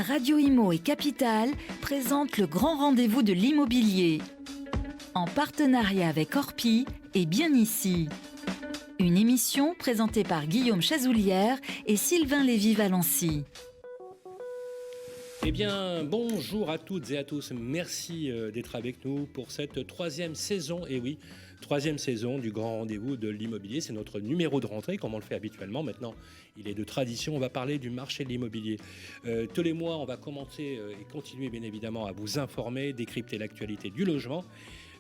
Radio Imo et Capital présentent le grand rendez-vous de l'immobilier. En partenariat avec Orpi et Bien Ici. Une émission présentée par Guillaume Chazoulière et Sylvain Lévy-Valency. Eh bien, bonjour à toutes et à tous. Merci d'être avec nous pour cette troisième saison. Et oui, troisième saison du grand rendez-vous de l'immobilier. C'est notre numéro de rentrée, comme on le fait habituellement. Maintenant, il est de tradition. On va parler du marché de l'immobilier. Tous les mois, on va commencer et continuer, bien évidemment, à vous informer, décrypter l'actualité du logement.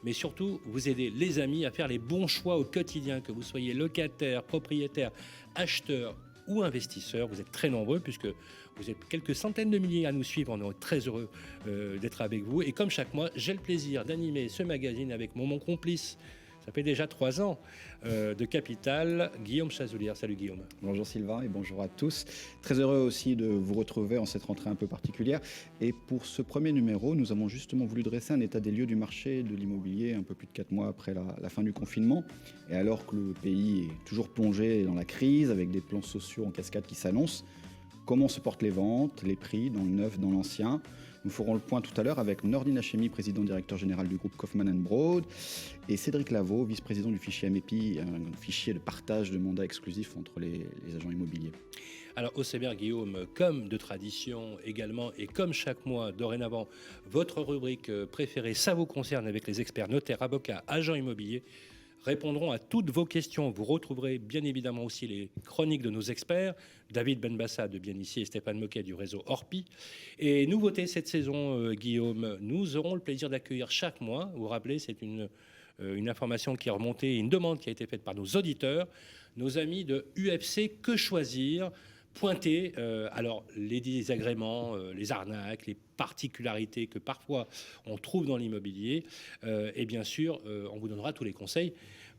Mais surtout, vous aider les amis à faire les bons choix au quotidien, que vous soyez locataire, propriétaire, acheteur ou investisseurs. Vous êtes très nombreux puisque vous êtes quelques centaines de milliers à nous suivre. On est très heureux d'être avec vous. Et comme chaque mois, j'ai le plaisir d'animer ce magazine avec mon complice. Ça fait déjà 3 ans de Capital, Guillaume Chazoulière. Salut Guillaume. Bonjour Sylvain et bonjour à tous. Très heureux aussi de vous retrouver en cette rentrée un peu particulière. Et pour ce premier numéro, nous avons justement voulu dresser un état des lieux du marché de l'immobilier un peu plus de 4 mois après la fin du confinement. Et alors que le pays est toujours plongé dans la crise avec des plans sociaux en cascade qui s'annoncent, comment se portent les ventes, les prix dans le neuf, dans l'ancien? Nous ferons le point tout à l'heure avec Nordine Hachemi, président-directeur général du groupe Kaufmann & Broad, et Cédric Lavaux, vice-président du fichier AMEPI, un fichier de partage de mandats exclusifs entre les agents immobiliers. Alors, au CBR, Guillaume, comme de tradition également, et comme chaque mois dorénavant, votre rubrique préférée, ça vous concerne, avec les experts notaires, avocats, agents immobiliers, répondront à toutes vos questions. Vous retrouverez bien évidemment aussi les chroniques de nos experts, David Benbassa de Bien Ici et Stéphane Moquet du réseau Orpi. Et nouveauté cette saison, Guillaume, nous aurons le plaisir d'accueillir chaque mois, vous vous rappelez, c'est une information qui est remontée, une demande qui a été faite par nos auditeurs, nos amis de UFC Que Choisir, pointer alors les désagréments, les arnaques, les particularités que parfois on trouve dans l'immobilier, et bien sûr on vous donnera tous les conseils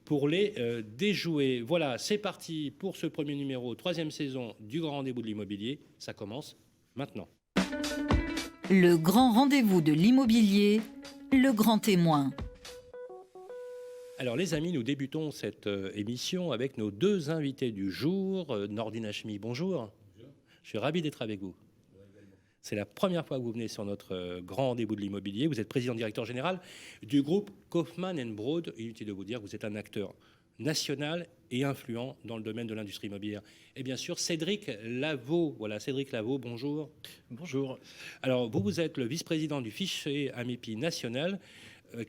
pour les déjouer. Voilà, c'est parti pour ce premier numéro, 3e saison du grand rendez-vous de l'immobilier. Ça commence maintenant. Le grand rendez-vous de l'immobilier, le grand témoin. Alors les amis, nous débutons cette émission avec nos 2 invités du jour. Nordine Hachemi, bonjour. Bonjour. Je suis ravi d'être avec vous. C'est la première fois que vous venez sur notre grand rendez-vous de l'immobilier. Vous êtes président-directeur général du groupe Kaufmann & Broad. Inutile de vous dire que vous êtes un acteur national et influent dans le domaine de l'industrie immobilière. Et bien sûr, Cédric Lavaux. Voilà, Cédric Lavaux, bonjour. Bonjour. Alors, vous êtes le vice-président du fichier AMEPI national,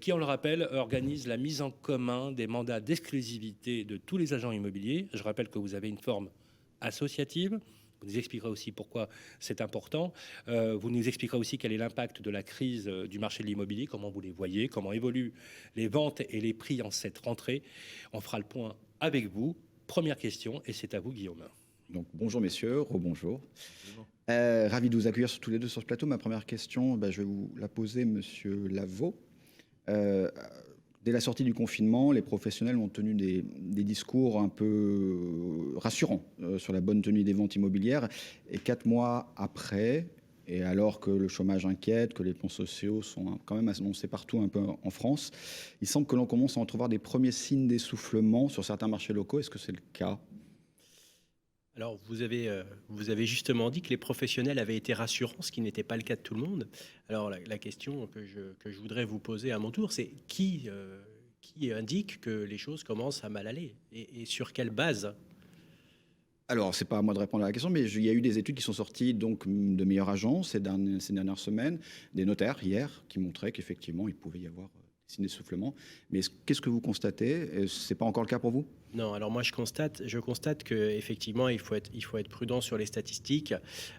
qui, on le rappelle, organise la mise en commun des mandats d'exclusivité de tous les agents immobiliers. Je rappelle que vous avez une forme associative. Vous nous expliquerez aussi pourquoi c'est important. Vous nous expliquerez aussi quel est l'impact de la crise du marché de l'immobilier, comment vous les voyez, comment évoluent les ventes et les prix en cette rentrée. On fera le point avec vous. Première question, et c'est à vous, Guillaume. Donc, bonjour messieurs, rebonjour. Ravi de vous accueillir tous les deux sur ce plateau. Ma première question, je vais vous la poser, monsieur Lavaux. Dès la sortie du confinement, les professionnels ont tenu des discours un peu rassurants sur la bonne tenue des ventes immobilières. Et 4 mois après, et alors que le chômage inquiète, que les plans sociaux sont quand même annoncés partout un peu en France, il semble que l'on commence à entrevoir des premiers signes d'essoufflement sur certains marchés locaux. Est-ce que c'est le cas ? Alors, vous avez justement dit que les professionnels avaient été rassurants, ce qui n'était pas le cas de tout le monde. Alors, la question que je voudrais vous poser à mon tour, c'est qui indique que les choses commencent à mal aller et sur quelle base ? Alors, c'est pas à moi de répondre à la question, mais il y a eu des études qui sont sorties donc, de meilleurs agents ces dernières semaines, des notaires hier, qui montraient qu'effectivement, il pouvait y avoir des signes d'essoufflement. Mais qu'est-ce que vous constatez ? C'est pas encore le cas pour vous ? Non, alors moi je constate qu'effectivement il faut être prudent sur les statistiques.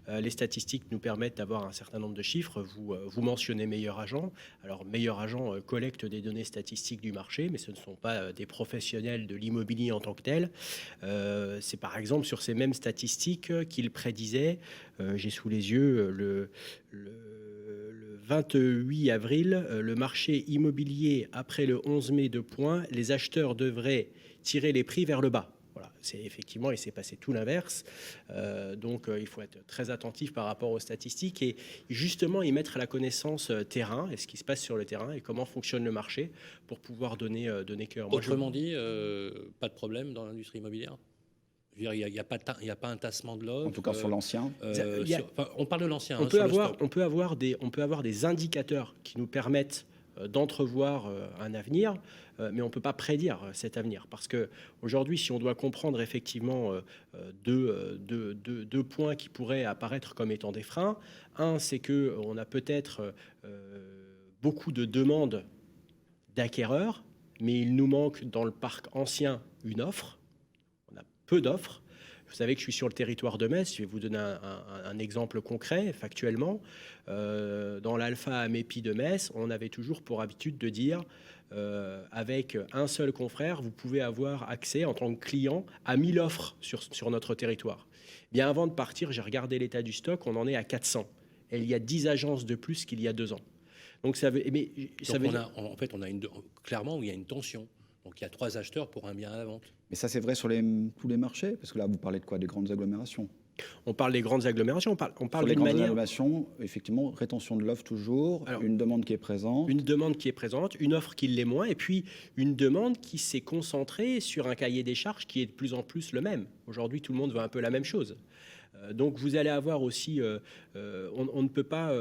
Les statistiques nous permettent d'avoir un certain nombre de chiffres. Vous mentionnez meilleur agent. Alors meilleur agent collecte des données statistiques du marché, mais ce ne sont pas des professionnels de l'immobilier en tant que tels. C'est par exemple sur ces mêmes statistiques qu'il prédisait, j'ai sous les yeux le 28 avril, le marché immobilier après le 11 mai de points, les acheteurs devraient tirer les prix vers le bas. Voilà, c'est effectivement, il s'est passé tout l'inverse. Donc, il faut être très attentif par rapport aux statistiques et justement y mettre à la connaissance terrain et ce qui se passe sur le terrain et comment fonctionne le marché pour pouvoir donner cœur. Autrement dit, pas de problème dans l'industrie immobilière ? Il n'y a pas un tassement de l'offre. En tout cas, sur l'ancien. On parle de l'ancien. On peut avoir des indicateurs qui nous permettent d'entrevoir un avenir, mais on ne peut pas prédire cet avenir. Parce qu'aujourd'hui, si on doit comprendre effectivement deux points qui pourraient apparaître comme étant des freins, un, c'est qu'on a peut-être beaucoup de demandes d'acquéreurs, mais il nous manque dans le parc ancien une offre. On a peu d'offres. Vous savez que je suis sur le territoire de Metz. Je vais vous donner un exemple concret, factuellement. Dans l'Alpha Amépi de Metz, on avait toujours pour habitude de dire avec un seul confrère, vous pouvez avoir accès en tant que client à 1000 offres sur notre territoire. Bien avant de partir, j'ai regardé l'état du stock, on en est à 400. Et il y a 10 agences de plus qu'il y a 2 ans. Donc ça veut, clairement, il y a une tension. Donc il y a 3 acheteurs pour un bien à la vente. Mais ça, c'est vrai sur tous les marchés? Parce que là, vous parlez de quoi? Des grandes agglomérations? On parle des grandes agglomérations, on parle d'une d'une manière... agglomérations, effectivement, rétention de l'offre toujours, alors, une demande qui est présente. Une demande qui est présente, une offre qui l'est moins, et puis une demande qui s'est concentrée sur un cahier des charges qui est de plus en plus le même. Aujourd'hui, tout le monde veut un peu la même chose. Donc vous allez avoir aussi, on ne peut pas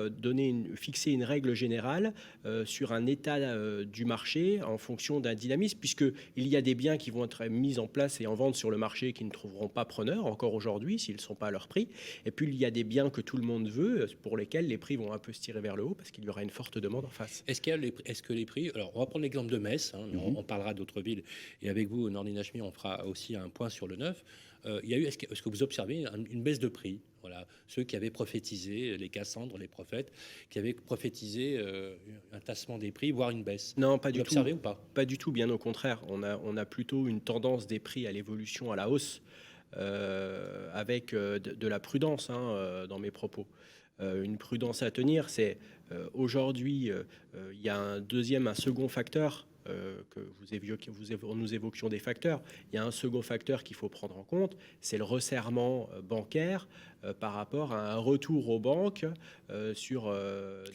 fixer une règle générale sur un état du marché en fonction d'un dynamisme, puisqu'il y a des biens qui vont être mis en place et en vente sur le marché qui ne trouveront pas preneur encore aujourd'hui s'ils ne sont pas à leur prix. Et puis il y a des biens que tout le monde veut, pour lesquels les prix vont un peu se tirer vers le haut parce qu'il y aura une forte demande en face. Est-ce que les prix... Alors on va prendre l'exemple de Metz, mais on parlera d'autres villes. Et avec vous, Nordine Hachmi, on fera aussi un point sur le neuf. Est-ce que vous observez une baisse de prix? Voilà, ceux qui avaient prophétisé, les Cassandres, les prophètes, qui avaient prophétisé un tassement des prix, voire une baisse. Non, pas du tout. Vous l'observez ou pas? Pas du tout, bien au contraire. On a plutôt une tendance des prix à l'évolution, à la hausse, avec de la prudence dans mes propos. Une prudence à tenir, c'est aujourd'hui, il y a un second facteur. Nous évoquions des facteurs. Il y a un second facteur qu'il faut prendre en compte, c'est le resserrement bancaire par rapport à un retour aux banques sur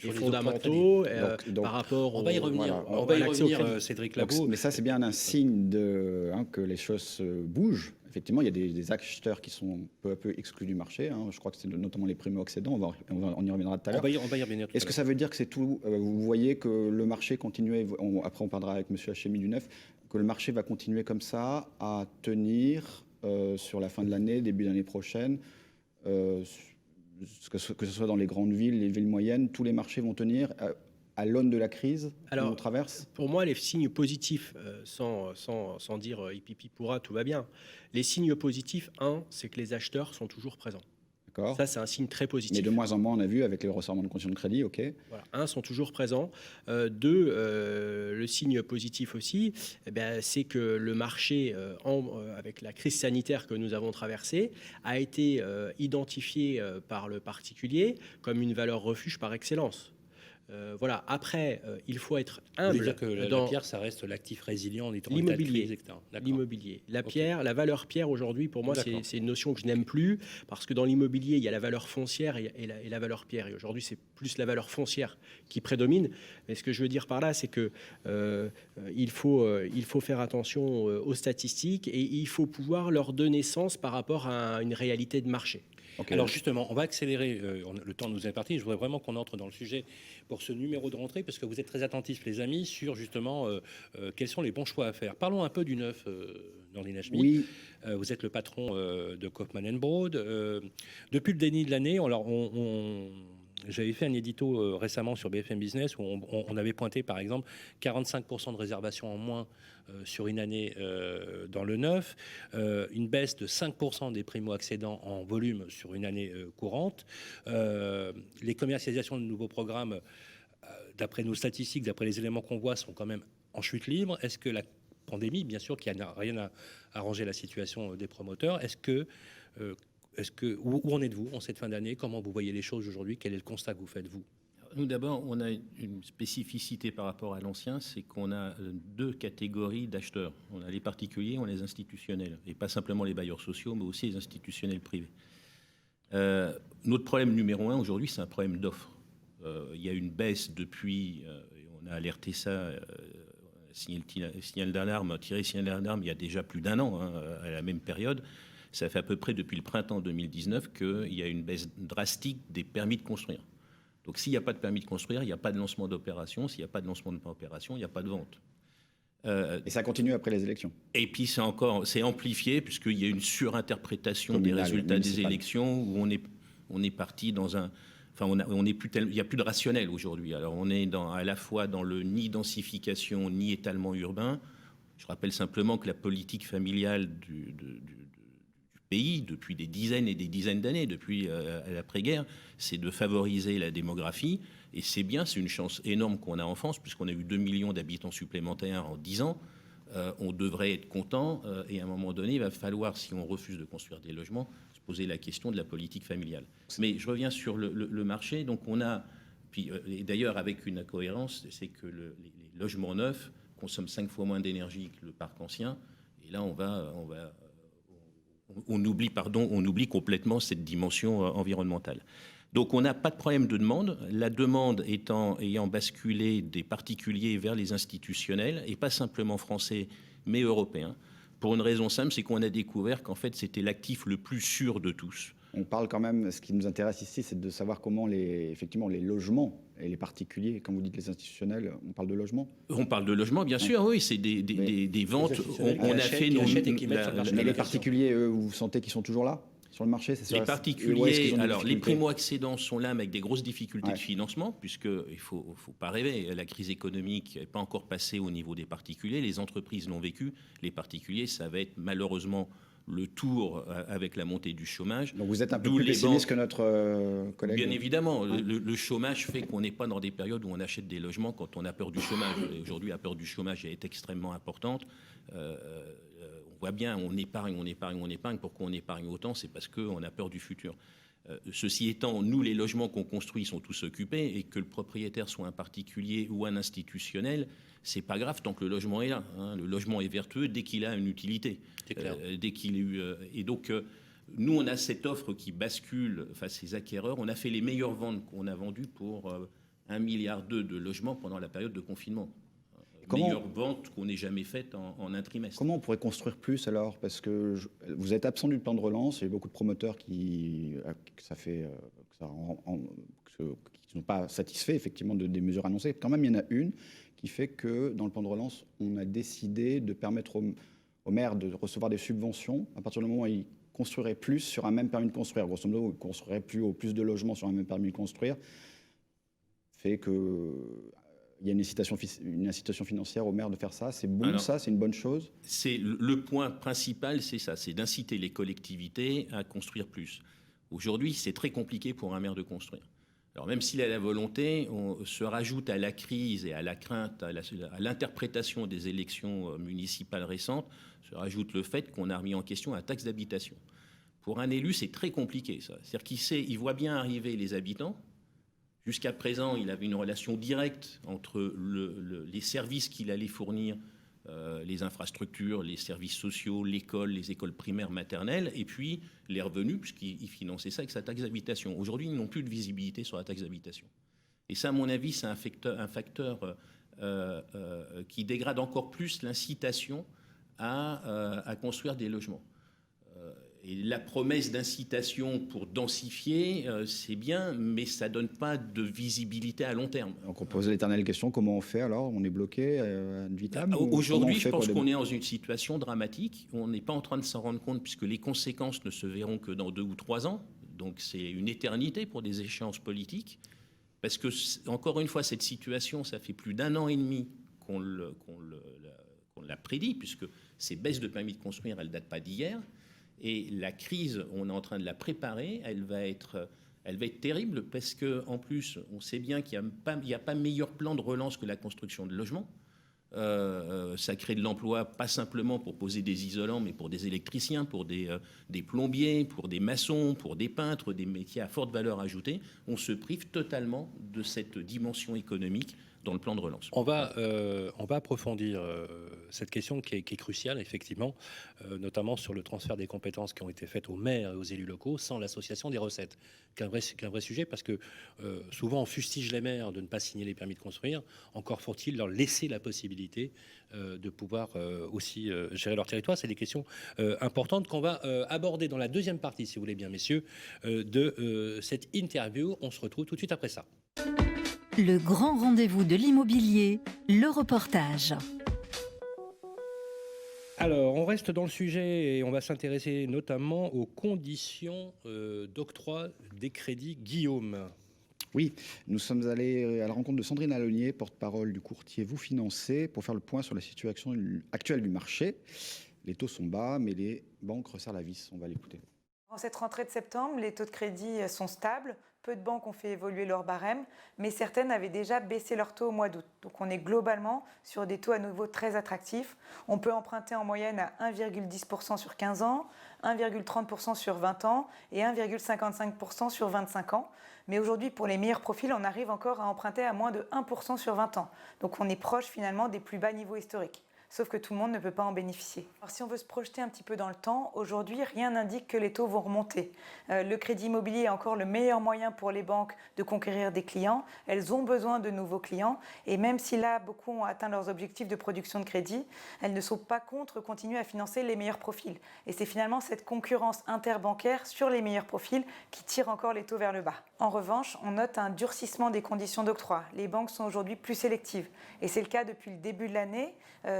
des fondamentaux, par rapport on va y revenir, Cédric Labot. Mais ça, c'est bien un signe que les choses bougent. Effectivement, il y a des acheteurs qui sont peu à peu exclus du marché. Je crois que c'est notamment les primo-accédants. On y reviendra tout à l'heure. On va y revenir. Est-ce que ça veut dire que c'est tout? Vous voyez que le marché continue, après on parlera avec M. Hachemi du neuf, que le marché va continuer comme ça à tenir sur la fin de l'année, début d'année prochaine, que ce soit dans les grandes villes, les villes moyennes, tous les marchés vont tenir à l'aune de la crise qu'on traverse? Pour moi, les signes positifs, sans dire hippie pourra, tout va bien. Les signes positifs, c'est que les acheteurs sont toujours présents. D'accord. Ça, c'est un signe très positif. Mais de moins en moins, on a vu avec le resserrement de conditions de crédit, ok. Voilà. Sont toujours présents. Le signe positif aussi, c'est que le marché, avec la crise sanitaire que nous avons traversée, a été identifié par le particulier comme une valeur refuge par excellence. Voilà. Après, il faut être humble. Vous voulez dire que la pierre, ça reste l'actif résilient en étant l'immobilier. L'immobilier. La valeur pierre aujourd'hui, pour moi, c'est une notion que je n'aime plus parce que dans l'immobilier, il y a la valeur foncière et la valeur pierre. Et aujourd'hui, c'est plus la valeur foncière qui prédomine. Mais ce que je veux dire par là, c'est que il faut faire attention aux statistiques et il faut pouvoir leur donner sens par rapport à une réalité de marché. Okay. Alors justement, on va accélérer, le temps nous est imparti. Je voudrais vraiment qu'on entre dans le sujet pour ce numéro de rentrée, parce que vous êtes très attentifs, les amis, sur justement quels sont les bons choix à faire. Parlons un peu du neuf, Nordine Hachmi. Oui. Vous êtes le patron de Kaufmann & Broad. Depuis le déni de l'année, j'avais fait un édito récemment sur BFM Business où on avait pointé par exemple 45% de réservations en moins sur une année dans le neuf, une baisse de 5% des primo-accédants en volume sur une année courante, les commercialisations de nouveaux programmes, d'après nos statistiques, d'après les éléments qu'on voit, sont quand même en chute libre. Est-ce que la pandémie, bien sûr, qui n'a rien à arranger la situation des promoteurs, où en êtes-vous en cette fin d'année? Comment vous voyez les choses aujourd'hui? Quel est le constat que vous faites, vous? Nous, d'abord, on a une spécificité par rapport à l'ancien, c'est qu'on a 2 catégories d'acheteurs. On a les particuliers, on a les institutionnels. Et pas simplement les bailleurs sociaux, mais aussi les institutionnels privés. Notre problème numéro 1 aujourd'hui, c'est un problème d'offre. Il y a une baisse depuis, on a alerté ça, signal d'alarme, tiré signal d'alarme il y a déjà plus d'1 an, à la même période. Ça fait à peu près depuis le printemps 2019 qu'il y a une baisse drastique des permis de construire. Donc s'il n'y a pas de permis de construire, il n'y a pas de lancement d'opération. S'il n'y a pas de lancement d'opération, il n'y a pas de vente. Et ça continue après les élections. Et puis c'est amplifié puisqu'il y a une surinterprétation des résultats des élections où on est parti dans un... Enfin, il n'y a plus de rationnel aujourd'hui. Alors on est à la fois dans le ni densification ni étalement urbain. Je rappelle simplement que la politique familiale du pays, depuis des dizaines et des dizaines d'années, depuis l'après-guerre, c'est de favoriser la démographie. Et c'est bien, c'est une chance énorme qu'on a en France, puisqu'on a eu 2 millions d'habitants supplémentaires en 10 ans. On devrait être content. Et à un moment donné, il va falloir, si on refuse de construire des logements, se poser la question de la politique familiale. Mais je reviens sur le marché. Donc on a, et d'ailleurs avec une incohérence, c'est que les logements neufs consomment 5 fois moins d'énergie que le parc ancien. Et là, on oublie complètement cette dimension environnementale. Donc on n'a pas de problème de demande, la demande ayant basculé des particuliers vers les institutionnels, et pas simplement français, mais européens, pour une raison simple, c'est qu'on a découvert qu'en fait c'était l'actif le plus sûr de tous. On parle quand même, ce qui nous intéresse ici, c'est de savoir comment effectivement les logements et les particuliers, quand vous dites les institutionnels, on parle de logements. On parle de logements, bien sûr, oui, c'est des ventes. On a fait mais les particuliers, eux, vous sentez qu'ils sont toujours là sur le marché? Les particuliers, alors les primo-accédants sont là, mais avec des grosses difficultés de financement, puisqu'il ne faut pas rêver, la crise économique n'est pas encore passée au niveau des particuliers, les entreprises l'ont vécu, les particuliers, ça va être malheureusement le tour avec la montée du chômage. Donc vous êtes un peu plus pessimiste que notre collègue? Bien évidemment, le chômage fait qu'on n'est pas dans des périodes où on achète des logements quand on a peur du chômage. Aujourd'hui, la peur du chômage est extrêmement importante. On voit bien, on épargne. Pourquoi on épargne autant? C'est parce qu'on a peur du futur. Ceci étant, nous, les logements qu'on construit sont tous occupés, et que le propriétaire soit un particulier ou un institutionnel, c'est pas grave tant que le logement est là. Le logement est vertueux dès qu'il a une utilité. C'est clair. Et donc, nous, on a cette offre qui bascule, enfin, ces acquéreurs. On a fait les meilleures ventes qu'on a vendues pour 1,2 milliard de logements pendant la période de confinement. Meilleure vente qu'on ait jamais faite en un trimestre. Comment on pourrait construire plus alors? Parce que vous êtes absent du plan de relance, il y a beaucoup de promoteurs qui sont pas satisfaits effectivement des mesures annoncées. Quand même, il y en a une qui fait que dans le plan de relance, on a décidé de permettre aux maires de recevoir des subventions à partir du moment où ils construiraient plus sur un même permis de construire. Grosso modo, ils construiraient plus de logements sur un même permis de construire, fait que il y a une incitation financière aux maires de faire ça. C'est bon. Alors, ça, c'est une bonne chose? C'est le point principal, c'est ça, c'est d'inciter les collectivités à construire plus. Aujourd'hui, c'est très compliqué pour un maire de construire. Alors même s'il a la volonté, on se rajoute à la crise et à la crainte, à l'interprétation des élections municipales récentes, se rajoute le fait qu'on a remis en question la taxe d'habitation. Pour un élu, c'est très compliqué, ça. C'est-à-dire qu'il voit bien arriver les habitants. Jusqu'à présent, il avait une relation directe entre les services qu'il allait fournir, les infrastructures, les services sociaux, l'école, les écoles primaires, maternelles, et puis les revenus, puisqu'il finançait ça avec sa taxe d'habitation. Aujourd'hui, ils n'ont plus de visibilité sur la taxe d'habitation. Et ça, à mon avis, c'est un facteur qui dégrade encore plus l'incitation à construire des logements. Et la promesse d'incitation pour densifier, c'est bien, mais ça ne donne pas de visibilité à long terme. Donc on pose l'éternelle question, comment on fait alors? On est bloqué ad vitam? Aujourd'hui, je pense qu'on est dans une situation dramatique. On n'est pas en train de s'en rendre compte, puisque les conséquences ne se verront que dans 2 ou 3 ans. Donc c'est une éternité pour des échéances politiques. Parce que, encore une fois, cette situation, ça fait plus d'1 an et demi qu'on l'a prédit, puisque ces baisses de permis de construire, elles ne datent pas d'hier. Et la crise, on est en train de la préparer, elle va être terrible parce qu'en plus, on sait bien qu'il n'y a pas meilleur plan de relance que la construction de logements. Ça crée de l'emploi, pas simplement pour poser des isolants, mais pour des électriciens, pour des plombiers, pour des maçons, pour des peintres, des métiers à forte valeur ajoutée. On se prive totalement de cette dimension économique dans le plan de relance. On va approfondir cette question qui est cruciale, effectivement, notamment sur le transfert des compétences qui ont été faites aux maires et aux élus locaux sans l'association des recettes, qui est un vrai sujet, parce que souvent on fustige les maires de ne pas signer les permis de construire, encore faut-il leur laisser la possibilité possibilité de pouvoir aussi gérer leur territoire. C'est des questions importantes qu'on va aborder dans la deuxième partie, si vous voulez bien, messieurs, de cette interview. On se retrouve tout de suite après ça. Le grand rendez-vous de l'immobilier, le reportage. Alors, on reste dans le sujet et on va s'intéresser notamment aux conditions d'octroi des crédits. Guillaume. Oui, nous sommes allés à la rencontre de Sandrine Alonier, porte-parole du courtier Vous Financez, pour faire le point sur la situation actuelle du marché. Les taux sont bas, mais les banques resserrent la vis. On va l'écouter. En cette rentrée de septembre, les taux de crédit sont stables. Peu de banques ont fait évoluer leur barème, mais certaines avaient déjà baissé leurs taux au mois d'août. Donc on est globalement sur des taux à nouveau très attractifs. On peut emprunter en moyenne à 1,10% sur 15 ans, 1,30% sur 20 ans et 1,55% sur 25 ans. Mais aujourd'hui, pour les meilleurs profils, on arrive encore à emprunter à moins de 1% sur 20 ans. Donc on est proche finalement des plus bas niveaux historiques. Sauf que tout le monde ne peut pas en bénéficier. Alors, si on veut se projeter un petit peu dans le temps, aujourd'hui, rien n'indique que les taux vont remonter. Le crédit immobilier est encore le meilleur moyen pour les banques de conquérir des clients. Elles ont besoin de nouveaux clients. Et même si là, beaucoup ont atteint leurs objectifs de production de crédit, elles ne sont pas contre continuer à financer les meilleurs profils. Et c'est finalement cette concurrence interbancaire sur les meilleurs profils qui tire encore les taux vers le bas. En revanche, on note un durcissement des conditions d'octroi. Les banques sont aujourd'hui plus sélectives. Et c'est le cas depuis le début de l'année.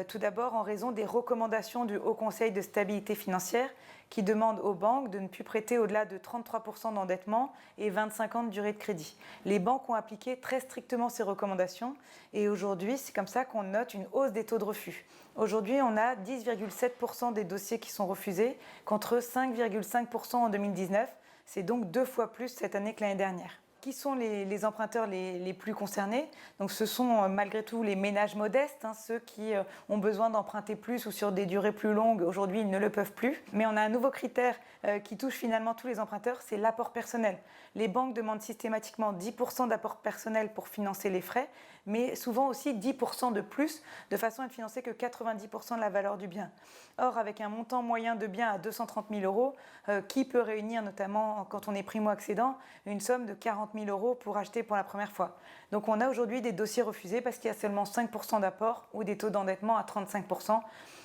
Tout d'abord en raison des recommandations du Haut Conseil de stabilité financière qui demande aux banques de ne plus prêter au-delà de 33% d'endettement et 25 ans de durée de crédit. Les banques ont appliqué très strictement ces recommandations et aujourd'hui, c'est comme ça qu'on note une hausse des taux de refus. Aujourd'hui, on a 10,7% des dossiers qui sont refusés contre 5,5% en 2019. C'est donc 2 fois plus cette année que l'année dernière. Qui sont les emprunteurs les plus concernés? Donc, ce sont malgré tout les ménages modestes, ceux qui ont besoin d'emprunter plus ou sur des durées plus longues. Aujourd'hui, ils ne le peuvent plus. Mais on a un nouveau critère qui touche finalement tous les emprunteurs, c'est l'apport personnel. Les banques demandent systématiquement 10% d'apport personnel pour financer les frais, mais souvent aussi 10% de plus, de façon à ne financer que 90% de la valeur du bien. Or, avec un montant moyen de bien à 230 000 euros, qui peut réunir, notamment quand on est primo-accédant, une somme de 40 000 euros pour acheter pour la première fois. Donc on a aujourd'hui des dossiers refusés parce qu'il y a seulement 5% d'apport ou des taux d'endettement à 35%.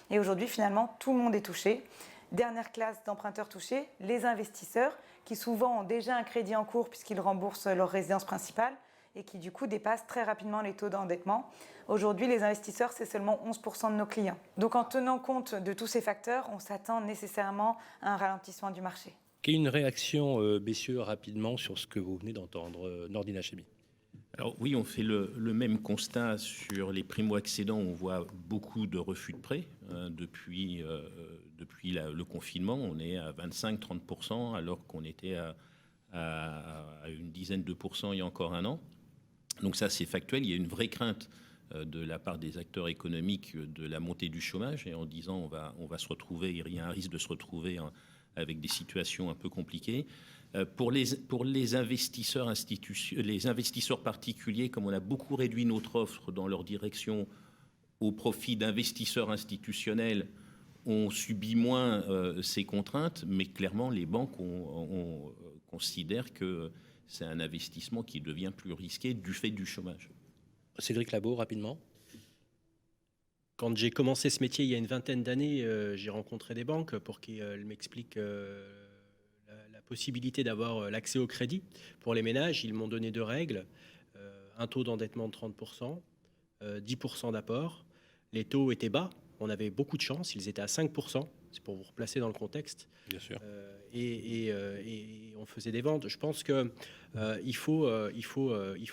Et aujourd'hui, finalement, tout le monde est touché. Dernière classe d'emprunteurs touchés, les investisseurs, qui souvent ont déjà un crédit en cours puisqu'ils remboursent leur résidence principale et qui du coup dépassent très rapidement les taux d'endettement. Aujourd'hui, les investisseurs, c'est seulement 11% de nos clients. Donc en tenant compte de tous ces facteurs, on s'attend nécessairement à un ralentissement du marché. Une réaction, messieurs, rapidement sur ce que vous venez d'entendre, Nordine Hachemi. Alors oui, on fait le même constat sur les primo-accédants. On voit beaucoup de refus de prêts depuis le confinement. On est à 25-30% alors qu'on était à une dizaine de pourcents il y a encore un an. Donc ça, c'est factuel. Il y a une vraie crainte de la part des acteurs économiques de la montée du chômage et en disant on va se retrouver, il y a un risque de se retrouver avec des situations un peu compliquées. Pour les investisseurs les investisseurs particuliers, comme on a beaucoup réduit notre offre dans leur direction au profit d'investisseurs institutionnels, on subit moins ces contraintes, mais clairement les banques on considèrent que c'est un investissement qui devient plus risqué du fait du chômage. Cédric Labaud, rapidement. Quand j'ai commencé ce métier il y a une vingtaine d'années, j'ai rencontré des banques pour qu'ils m'expliquent la possibilité d'avoir l'accès au crédit pour les ménages. Ils m'ont donné 2 règles, un taux d'endettement de 30%, 10% d'apport. Les taux étaient bas, on avait beaucoup de chance, ils étaient à 5%, c'est pour vous replacer dans le contexte. Bien sûr. Et on faisait des ventes. Je pense qu'il faut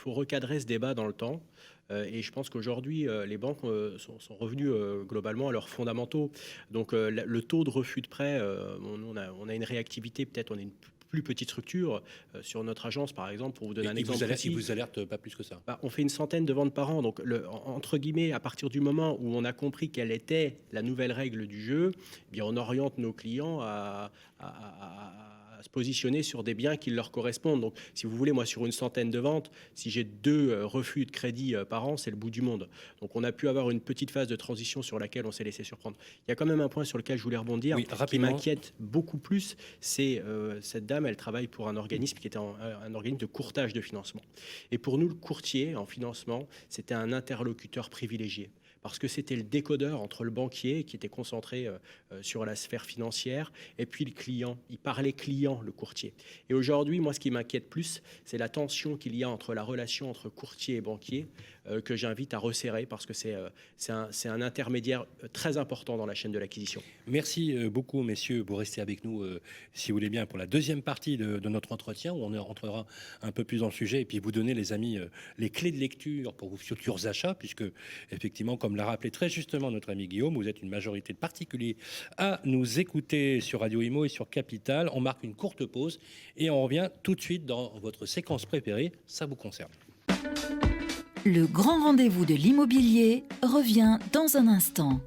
recadrer ce débat dans le temps. Et je pense qu'aujourd'hui, les banques sont revenues globalement à leurs fondamentaux. Donc le taux de refus de prêt, on a une réactivité, peut-être on est une plus petite structure. Sur notre agence, par exemple, pour vous donner un exemple précis. Ils vous alertent pas plus que ça. On fait une centaine de ventes par an. Donc, entre guillemets, à partir du moment où on a compris quelle était la nouvelle règle du jeu, eh bien, on oriente nos clients à se positionner sur des biens qui leur correspondent. Donc, si vous voulez, moi, sur une centaine de ventes, si j'ai 2 refus de crédit par an, c'est le bout du monde. Donc, on a pu avoir une petite phase de transition sur laquelle on s'est laissé surprendre. Il y a quand même un point sur lequel je voulais rebondir, qui m'inquiète beaucoup plus, c'est cette dame, elle travaille pour un organisme qui était un organisme de courtage de financement. Et pour nous, le courtier en financement, c'était un interlocuteur privilégié. parce que c'était le décodeur entre le banquier qui était concentré sur la sphère financière et puis le client. Il parlait client, le courtier. Et aujourd'hui, moi, ce qui m'inquiète plus, c'est la tension qu'il y a entre la relation entre courtier et banquier que j'invite à resserrer parce que c'est un intermédiaire très important dans la chaîne de l'acquisition. Merci beaucoup, messieurs. Vous restez avec nous, si vous voulez bien, pour la deuxième partie de notre entretien, où on rentrera un peu plus dans le sujet et puis vous donner, les amis, les clés de lecture pour vos futurs achats, puisque, effectivement, comme l'a rappelé très justement notre ami Guillaume, vous êtes une majorité de particuliers à nous écouter sur Radio Imo et sur Capital. On marque une courte pause et on revient tout de suite dans votre séquence préférée. Ça vous concerne. Le grand rendez-vous de l'immobilier revient dans un instant.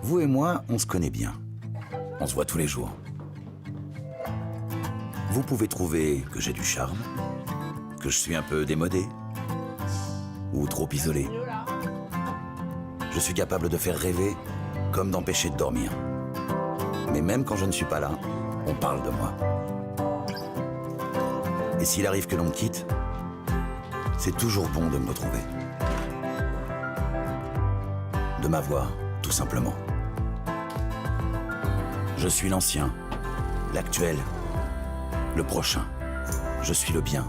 Vous et moi, on se connaît bien. On se voit tous les jours. Vous pouvez trouver que j'ai du charme, que je suis un peu démodé, ou trop isolé. Je suis capable de faire rêver, comme d'empêcher de dormir. Mais même quand je ne suis pas là, on parle de moi. Et s'il arrive que l'on me quitte, c'est toujours bon de me retrouver. De m'avoir, tout simplement. Je suis l'ancien, l'actuel, le prochain. Je suis le bien,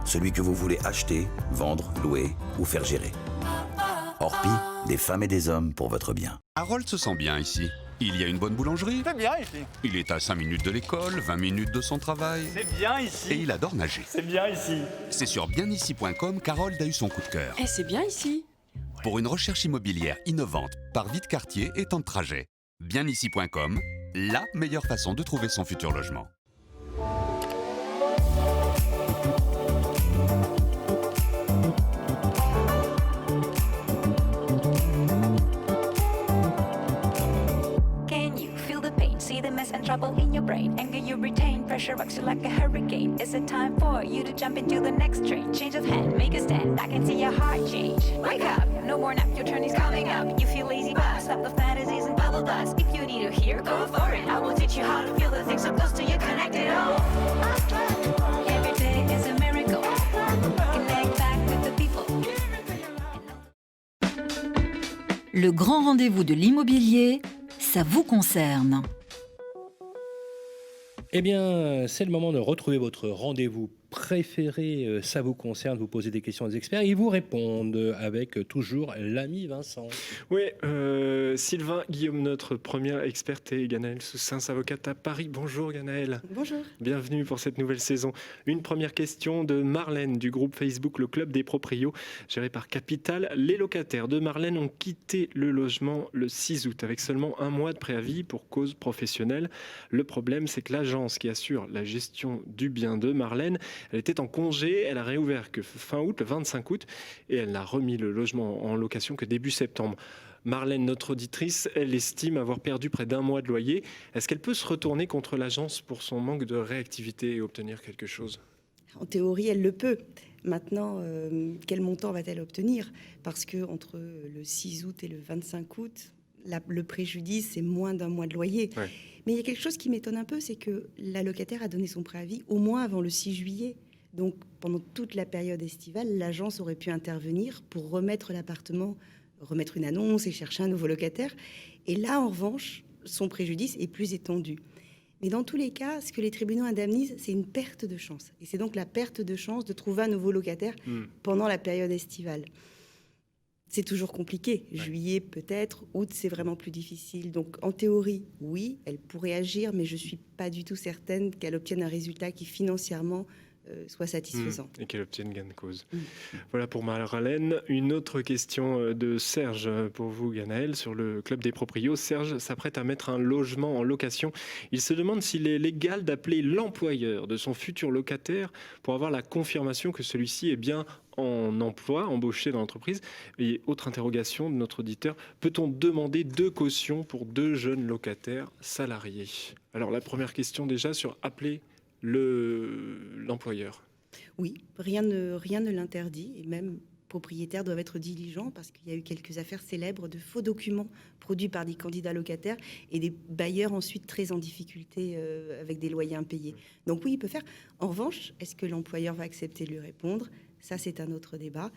celui que vous voulez acheter, vendre, louer ou faire gérer. Orpi, des femmes et des hommes pour votre bien. Harold se sent bien ici. Il y a une bonne boulangerie. C'est bien ici. Il est à 5 minutes de l'école, 20 minutes de son travail. C'est bien ici. Et il adore nager. C'est bien ici. C'est sur bienici.com qu'Harold a eu son coup de cœur. Eh, c'est bien ici. Pour une recherche immobilière innovante, par vie de quartier et temps de trajet. Bienici.com, la meilleure façon de trouver son futur logement. And trouble in your brain, anger you retain, pressure rocks you like a hurricane. Is it time for you to jump into the next train? Change of hand, make a stand, I can see your heart change. Wake up, no more nap, your turn is coming up. You feel lazy, but stop the fantasies and bubble dust. If you need to hear, go for it. I will teach you how to feel the things so close to you, connect it all. Every day is a miracle. Connect back with the people. Le grand rendez-vous de l'immobilier, ça vous concerne. Eh bien, c'est le moment de retrouver votre rendez-vous préféré. Ça vous concerne, vous posez des questions aux experts. Ils vous répondent avec toujours l'ami Vincent. Oui, Sylvain Guillaume, notre première experte, et Ganaëlle Soussens, avocate à Paris. Bonjour Ganaëlle. Bonjour. Bienvenue pour cette nouvelle saison. Une première question de Marlène du groupe Facebook Le Club des Proprios, géré par Capital. Les locataires de Marlène ont quitté le logement le 6 août avec seulement 1 mois de préavis pour cause professionnelle. Le problème, c'est que l'agence qui assure la gestion du bien de Marlène, elle était en congé, elle a réouvert que fin août, le 25 août, et elle n'a remis le logement en location que début septembre. Marlène, notre auditrice, elle estime avoir perdu près d'1 mois de loyer. Est-ce qu'elle peut se retourner contre l'agence pour son manque de réactivité et obtenir quelque chose ? En théorie, elle le peut. Maintenant, quel montant va-t-elle obtenir ? Parce que entre le 6 août et le 25 août, le préjudice, c'est moins d'1 mois de loyer. Ouais. Mais il y a quelque chose qui m'étonne un peu, c'est que la locataire a donné son préavis au moins avant le 6 juillet. Donc, pendant toute la période estivale, l'agence aurait pu intervenir pour remettre l'appartement, remettre une annonce et chercher un nouveau locataire. Et là, en revanche, son préjudice est plus étendu. Mais dans tous les cas, ce que les tribunaux indemnisent, c'est une perte de chance. Et c'est donc la perte de chance de trouver un nouveau locataire pendant la période estivale. C'est toujours compliqué. Ouais. Juillet, peut-être. Août, c'est vraiment plus difficile. Donc, en théorie, oui, elle pourrait agir, mais je ne suis pas du tout certaine qu'elle obtienne un résultat qui, financièrement, soit satisfaisant. Et qu'elle obtienne gain de cause. Voilà pour Marlène. Une autre question de Serge pour vous, Ganaëlle, sur le Club des Proprios. Serge s'apprête à mettre un logement en location. Il se demande s'il est légal d'appeler l'employeur de son futur locataire pour avoir la confirmation que celui-ci est bien en emploi, embauché dans l'entreprise. Et autre interrogation de notre auditeur, peut-on demander 2 cautions pour 2 jeunes locataires salariés ? Alors la première question déjà sur appeler l'employeur. Oui, rien ne l'interdit, et même propriétaires doivent être diligents parce qu'il y a eu quelques affaires célèbres de faux documents produits par des candidats locataires et des bailleurs ensuite très en difficulté avec des loyers impayés. Donc oui, il peut faire. En revanche, est-ce que l'employeur va accepter de lui répondre ? Ça, c'est un autre débat.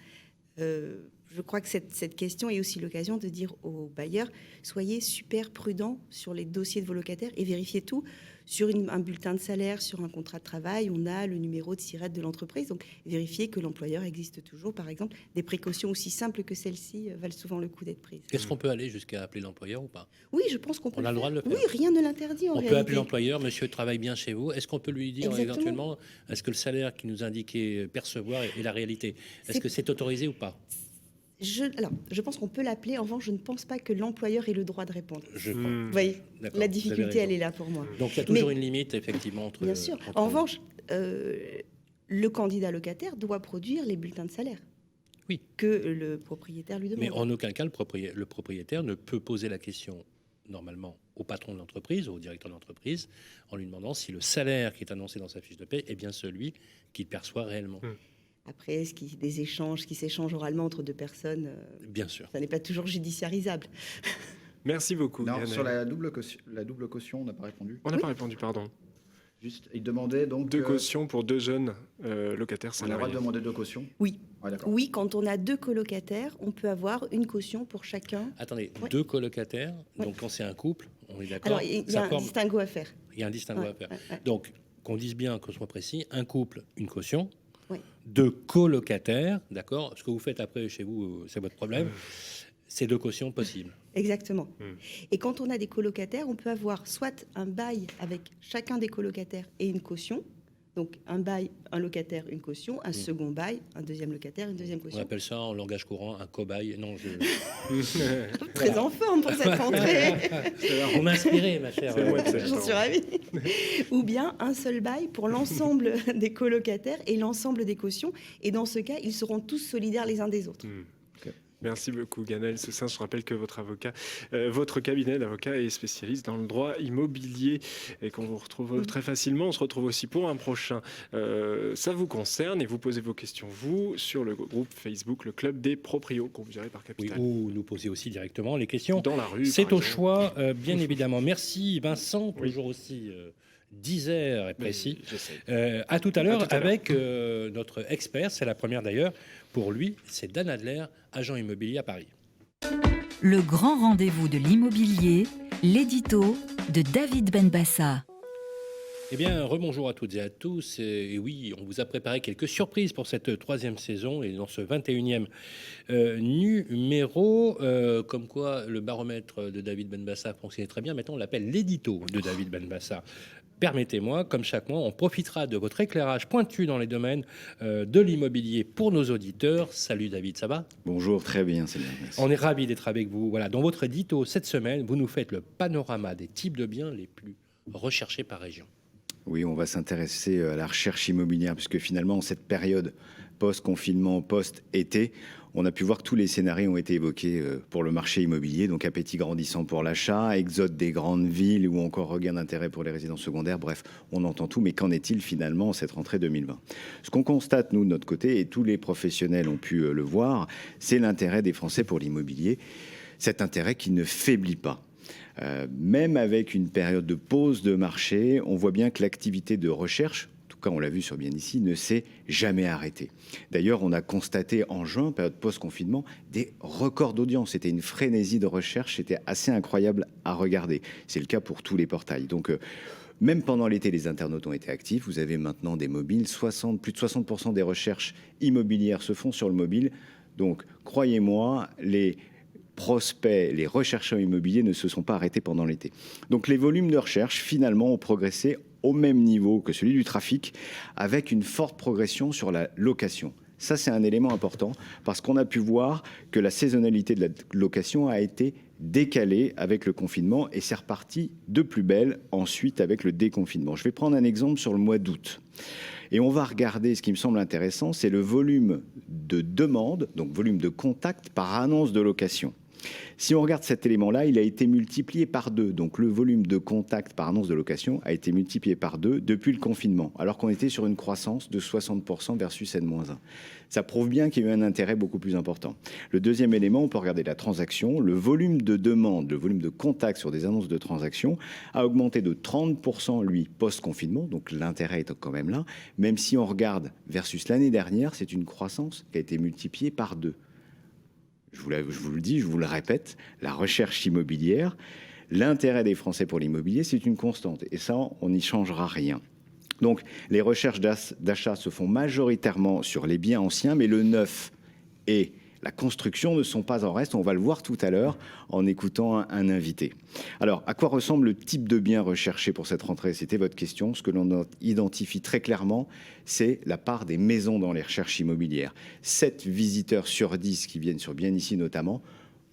Je crois que cette question est aussi l'occasion de dire aux bailleurs, soyez super prudents sur les dossiers de vos locataires et vérifiez tout. Sur un bulletin de salaire, sur un contrat de travail, on a le numéro de SIRET de l'entreprise. Donc, vérifiez que l'employeur existe toujours. Par exemple, des précautions aussi simples que celles-ci valent souvent le coup d'être prises. Est-ce qu'on peut aller jusqu'à appeler l'employeur ou pas? Oui, je pense qu'on peut. On a le droit de le faire. Oui, rien ne l'interdit en réalité. On peut appeler l'employeur, monsieur travaille bien chez vous. Est-ce qu'on peut lui dire Exactement. éventuellement, est-ce que le salaire qui nous indiquait percevoir est la réalité? Est-ce que c'est autorisé ou pas? Je pense qu'on peut l'appeler. En revanche, je ne pense pas que l'employeur ait le droit de répondre. Je crois. Vous voyez, la difficulté, elle est là pour moi. Donc, il y a toujours une limite, effectivement, entre... Bien sûr. En revanche, le candidat locataire doit produire les bulletins de salaire. Oui. Que le propriétaire lui demande. Mais en aucun cas, le propriétaire ne peut poser la question, normalement, au patron de l'entreprise, au directeur de l'entreprise, en lui demandant si le salaire qui est annoncé dans sa fiche de paie est bien celui qu'il perçoit réellement. Après, des échanges qui s'échangent oralement entre deux personnes, bien sûr, ça n'est pas toujours judiciarisable. Merci beaucoup. Non, sur la double caution, on n'a pas répondu. On n'a pas répondu, pardon. Juste, il demandait donc... 2 cautions pour 2 jeunes locataires On a le droit salariés. de demander 2 cautions? Oui. Ah, d'accord. Oui, quand on a 2 colocataires, on peut avoir une caution pour chacun. Attendez, Ouais. 2 colocataires, Ouais. donc quand c'est un couple, on est d'accord? Alors, il y a un distinguo à faire. Il y a un distinguo à faire. Ouais. Donc, qu'on dise bien, qu'on soit précis, un couple, une caution, Oui. 2 colocataires, d'accord? Ce que vous faites après chez vous, c'est votre problème. C'est 2 cautions possibles. Exactement. Et quand on a des colocataires, on peut avoir soit un bail avec chacun des colocataires et une caution. Donc un bail, un locataire, une caution, un second bail, un deuxième locataire, une deuxième On caution. appelle ça en langage courant un cobaye. Non, Très en forme pour cette rentrée. Vous m'inspirez, ma chère. J'en suis ravie. Ou bien un seul bail pour l'ensemble des colocataires et l'ensemble des cautions. Et dans ce cas, ils seront tous solidaires les uns des autres. Merci beaucoup, Ganel Cessin. Je rappelle que votre cabinet d'avocat est spécialiste dans le droit immobilier et qu'on vous retrouve très facilement. On se retrouve aussi pour un prochain. Ça vous concerne et vous posez vos questions, vous, sur le groupe Facebook, le Club des Proprios, qu'on vous gérez par Capital. Oui, ou nous poser aussi directement les questions. Dans la rue. C'est au choix, bien évidemment. Merci, Vincent, toujours aussi... 10 heures et précis. À tout à l'heure avec notre expert, c'est la première d'ailleurs. Pour lui, c'est Dan Adler, agent immobilier à Paris. Le grand rendez-vous de l'immobilier, l'édito de David Benbassa. Eh bien, rebonjour à toutes et à tous. Et oui, on vous a préparé quelques surprises pour cette 3e saison et dans ce 21e numéro. Comme quoi, le baromètre de David Benbassa fonctionnait très bien. Maintenant, on l'appelle l'édito de David Benbassa. Permettez-moi, comme chaque mois, on profitera de votre éclairage pointu dans les domaines de l'immobilier pour nos auditeurs. Salut David, ça va? Bonjour, très bien, c'est bien. Merci. On est ravis d'être avec vous. Voilà, dans votre édito cette semaine, vous nous faites le panorama des types de biens les plus recherchés par région. Oui, on va s'intéresser à la recherche immobilière, puisque finalement, en cette période post-confinement, post-été, on a pu voir que tous les scénarios ont été évoqués pour le marché immobilier, donc appétit grandissant pour l'achat, exode des grandes villes ou encore regain d'intérêt pour les résidences secondaires. Bref, on entend tout, mais qu'en est-il finalement en cette rentrée 2020? Ce qu'on constate, nous, de notre côté, et tous les professionnels ont pu le voir, c'est l'intérêt des Français pour l'immobilier, cet intérêt qui ne faiblit pas. Même avec une période de pause de marché, on voit bien que l'activité de recherche, en tout cas on l'a vu sur Bien Ici, ne s'est jamais arrêtée. D'ailleurs, on a constaté en juin, période post-confinement, des records d'audience. C'était une frénésie de recherche, c'était assez incroyable à regarder. C'est le cas pour tous les portails. Donc, même pendant l'été, les internautes ont été actifs. Vous avez maintenant des mobiles. Plus de 60% des recherches immobilières se font sur le mobile. Donc, croyez-moi, les prospects, les rechercheurs immobiliers ne se sont pas arrêtés pendant l'été. Donc les volumes de recherche, finalement, ont progressé au même niveau que celui du trafic, avec une forte progression sur la location. Ça, c'est un élément important, parce qu'on a pu voir que la saisonnalité de la location a été décalée avec le confinement, et c'est reparti de plus belle ensuite avec le déconfinement. Je vais prendre un exemple sur le mois d'août. Et on va regarder, ce qui me semble intéressant, c'est le volume de demande, donc volume de contact par annonce de location. Si on regarde cet élément-là, il a été multiplié par 2. Donc le volume de contact par annonce de location a été multiplié par 2 depuis le confinement, alors qu'on était sur une croissance de 60% versus N-1. Ça prouve bien qu'il y a eu un intérêt beaucoup plus important. Le deuxième élément, on peut regarder la transaction. Le volume de demande, le volume de contact sur des annonces de transaction a augmenté de 30%, lui, post-confinement. Donc l'intérêt est quand même là. Même si on regarde versus l'année dernière, c'est une croissance qui a été multipliée par 2. je vous le dis, je vous le répète, la recherche immobilière, l'intérêt des Français pour l'immobilier, c'est une constante. Et ça, on n'y changera rien. Donc, les recherches d'achat se font majoritairement sur les biens anciens, mais le neuf et la construction ne sont pas en reste. On va le voir tout à l'heure en écoutant un invité. Alors, à quoi ressemble le type de bien recherché pour cette rentrée? C'était votre question. Ce que l'on identifie très clairement, c'est la part des maisons dans les recherches immobilières. 7 visiteurs sur 10 qui viennent sur Bien Ici notamment